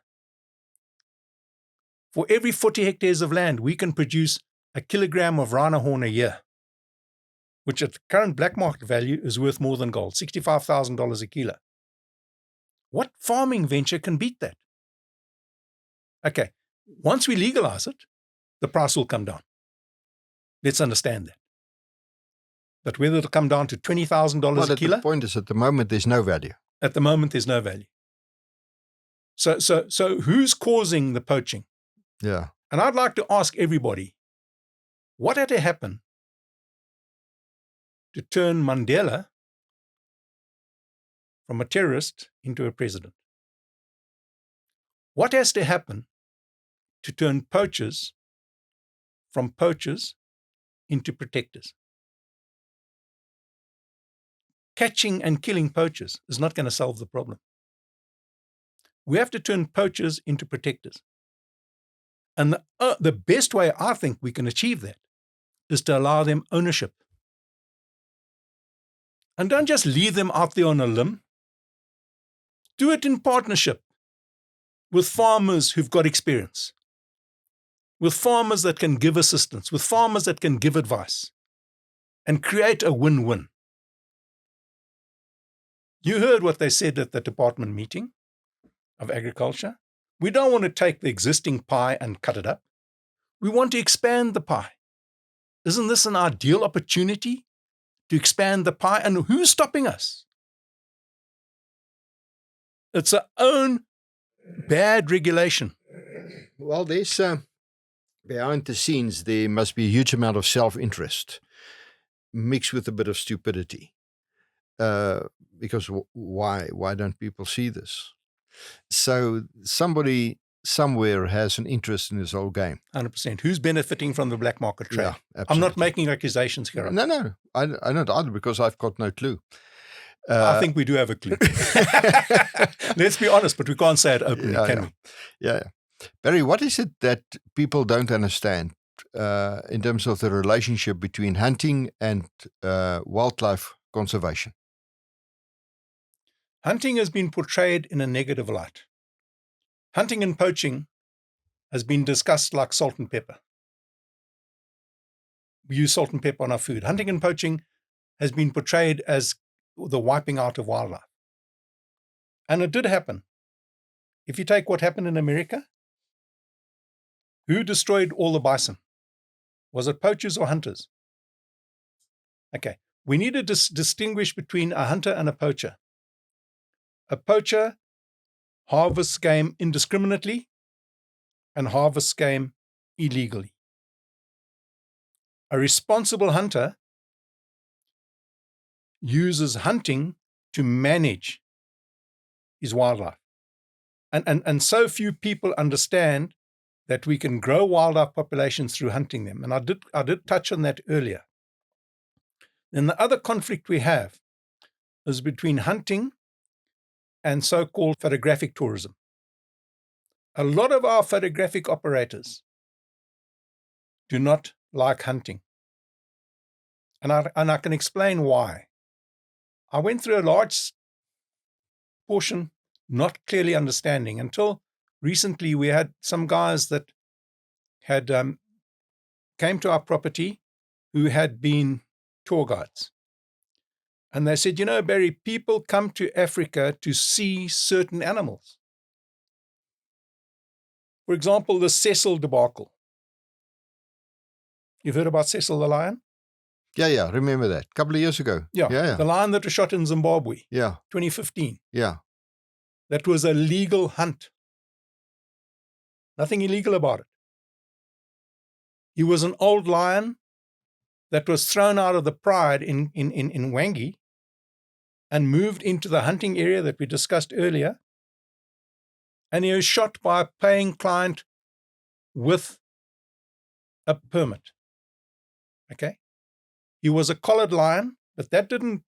Speaker 2: For every 40 hectares of land, we can produce a kilogram of rhino horn a year, which at current black market value is worth more than gold, $65,000 a kilo. What farming venture can beat that? Okay, once we legalize it, the price will come down. Let's understand that. But whether it'll come down to $20,000 a kilo?
Speaker 1: The point is, at the moment, there's no value.
Speaker 2: At the moment, there's no value. So who's causing the poaching?
Speaker 1: Yeah.
Speaker 2: And I'd like to ask everybody, what had to happen to turn Mandela from a terrorist into a president? What has to happen to turn poachers from poachers into protectors? Catching and killing poachers is not going to solve the problem. We have to turn poachers into protectors. And the best way I think we can achieve that is to allow them ownership. And don't just leave them out there on a limb. Do it in partnership with farmers who've got experience, with farmers that can give assistance, with farmers that can give advice, and create a win-win. You heard what they said at the department meeting of agriculture. We don't want to take the existing pie and cut it up. We want to expand the pie. Isn't this an ideal opportunity to expand the pie? And who's stopping us? It's our own bad regulation.
Speaker 1: Well, there's behind the scenes, there must be a huge amount of self-interest mixed with a bit of stupidity. Because why don't people see this? So somebody somewhere has an interest in this whole game.
Speaker 2: 100%. Who's benefiting from the black market trade?
Speaker 1: Yeah, absolutely.
Speaker 2: I'm not making accusations here.
Speaker 1: No, I don't either, because I've got no clue.
Speaker 2: I think we do have a clue. Let's be honest, but we can't say it openly, can we?
Speaker 1: Yeah. Barry, what is it that people don't understand in terms of the relationship between hunting and wildlife conservation?
Speaker 2: Hunting has been portrayed in a negative light. Hunting and poaching has been discussed like salt and pepper. We use salt and pepper on our food. Hunting and poaching has been portrayed as the wiping out of wildlife. And it did happen. If you take what happened in America, who destroyed all the bison? Was it poachers or hunters? Okay, we need to distinguish between a hunter and a poacher. A poacher harvests game indiscriminately and harvests game illegally. A responsible hunter uses hunting to manage his wildlife. And so few people understand that we can grow wildlife populations through hunting them. And I did touch on that earlier. Then the other conflict we have is between hunting and so-called photographic tourism. A lot of our photographic operators do not like hunting. And I can explain why. I went through a large portion not clearly understanding until recently. We had some guys that had came to our property who had been tour guides. And they said, Barry, people come to Africa to see certain animals. For example, the Cecil debacle. You've heard about Cecil the lion?
Speaker 1: Yeah, remember that. A couple of years ago.
Speaker 2: Yeah. The lion that was shot in Zimbabwe.
Speaker 1: Yeah.
Speaker 2: 2015.
Speaker 1: Yeah.
Speaker 2: That was a legal hunt. Nothing illegal about it. He was an old lion that was thrown out of the pride in Wangi and moved into the hunting area that we discussed earlier. And he was shot by a paying client with a permit. Okay? He was a collared lion, but that didn't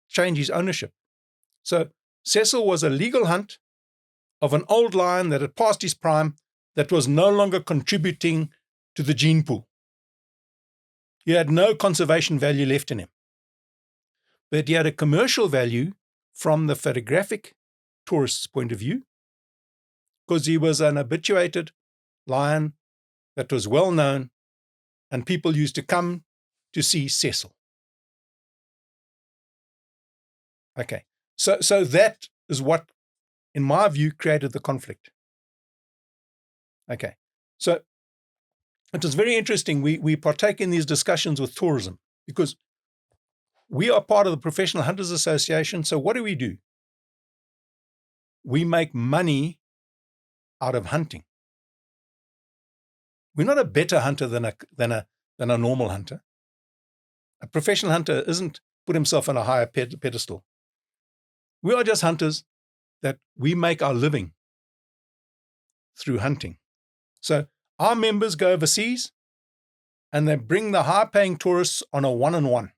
Speaker 2: change his ownership. So Cecil was a legal hunt of an old lion that had passed his prime, that was no longer contributing to the gene pool. He had no conservation value left in him. But he had a commercial value from the photographic tourist's point of view, because he was an habituated lion that was well known, and people used to come to see Cecil. Okay, so that is what, in my view, created the conflict. Okay, so it was very interesting. We partake in these discussions with tourism because we are part of the Professional Hunters Association. So what do? We make money out of hunting. We're not a better hunter than a normal hunter. A professional hunter isn't put himself on a higher pedestal. We are just hunters that we make our living through hunting. So our members go overseas and they bring the high-paying tourists on a one-on-one.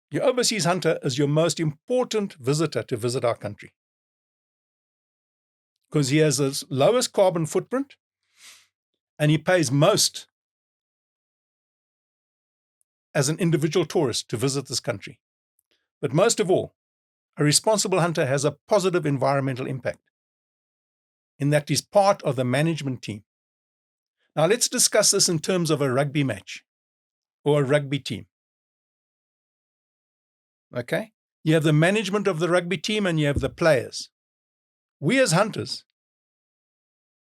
Speaker 2: Your overseas hunter is your most important visitor to visit our country because he has the lowest carbon footprint and he pays most as an individual tourist to visit this country. But most of all, a responsible hunter has a positive environmental impact in that he's part of the management team. Now let's discuss this in terms of a rugby match or a rugby team. Okay? You have the management of the rugby team and you have the players. We as hunters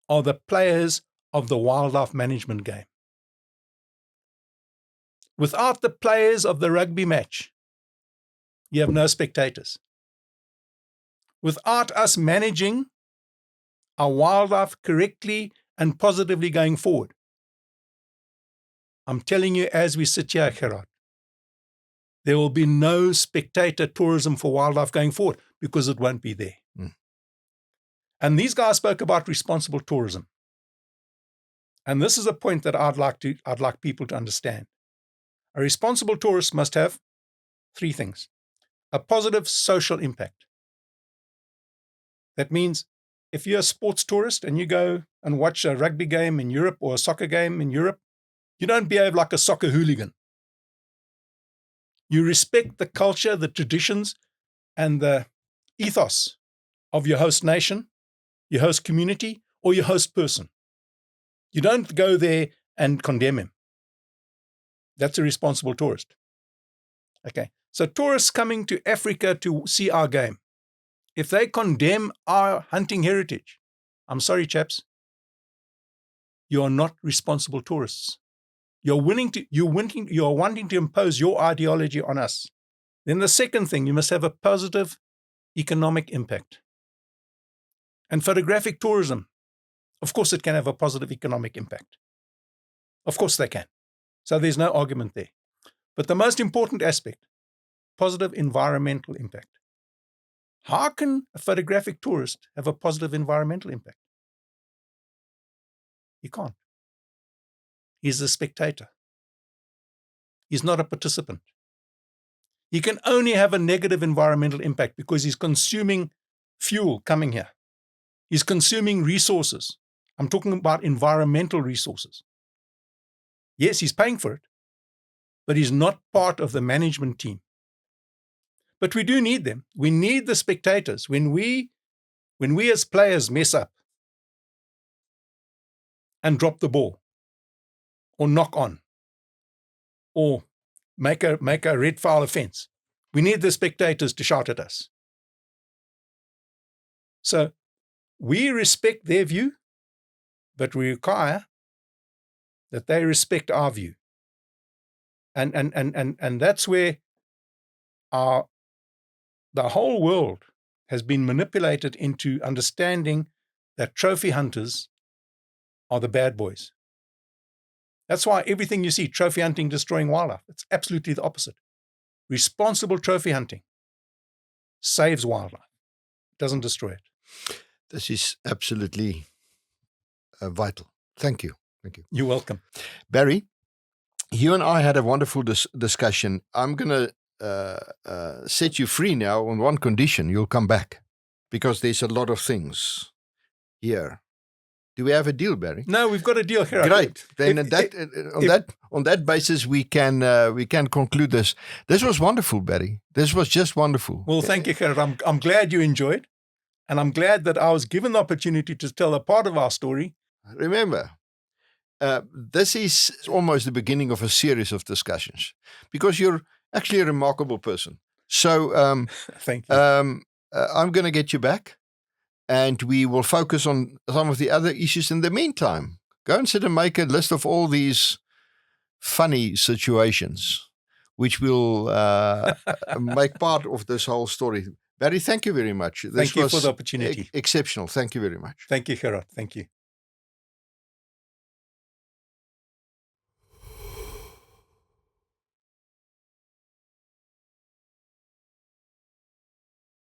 Speaker 2: are the players of the wildlife management game. Without the players of the rugby match, you have no spectators. Without us managing our wildlife correctly and positively going forward, I'm telling you, as we sit here, Gerhard, there will be no spectator tourism for wildlife going forward because it won't be there. And these guys spoke about responsible tourism. And this is a point that I'd like people to understand. A responsible tourist must have three things. A positive social impact. That means if you're a sports tourist and you go and watch a rugby game in Europe or a soccer game in Europe, you don't behave like a soccer hooligan. You respect the culture, the traditions, and the ethos of your host nation, your host community, or your host person. You don't go there and condemn him. That's a responsible tourist. Okay, so tourists coming to Africa to see our game, if they condemn our hunting heritage, I'm sorry, chaps, you are not responsible tourists. You're wanting to impose your ideology on us. Then the second thing, you must have a positive economic impact. And photographic tourism, of course it can have a positive economic impact. Of course they can. So there's no argument there. But the most important aspect, positive environmental impact. How can a photographic tourist have a positive environmental impact? He can't. He's a spectator. He's not a participant. He can only have a negative environmental impact because he's consuming fuel coming here. He's consuming resources. I'm talking about environmental resources. Yes, he's paying for it, but he's not part of the management team. But we do need them. We need the spectators. When we as players mess up and drop the ball or knock on or make a red foul offense, we need the spectators to shout at us. So we respect their view, but we require that they respect our view. And that's where the whole world has been manipulated into understanding that trophy hunters are the bad boys. That's why everything you see, trophy hunting destroying wildlife, it's absolutely the opposite. Responsible trophy hunting saves wildlife, doesn't destroy it.
Speaker 1: This is absolutely vital. Thank you. Thank you.
Speaker 2: You're welcome.
Speaker 1: Barry, you and I had a wonderful discussion. I'm going to set you free now on one condition. You'll come back because there's a lot of things here. Do we have a deal, Barry?
Speaker 2: No, we've got a deal here.
Speaker 1: Great. Then on that basis, we can conclude this. This was wonderful, Barry. This was just wonderful.
Speaker 2: Well, thank you, Gerhard. I'm glad you enjoyed. And I'm glad that I was given the opportunity to tell a part of our story.
Speaker 1: Remember, this is almost the beginning of a series of discussions because you're actually a remarkable person. So
Speaker 2: Thank you.
Speaker 1: I'm going to get you back and we will focus on some of the other issues in the meantime. Go and sit and make a list of all these funny situations which will make part of this whole story. Barry, thank you very much. This
Speaker 2: Thank you
Speaker 1: was
Speaker 2: for the opportunity.
Speaker 1: Exceptional. Thank you very much.
Speaker 2: Thank you, Gerhard. Thank you.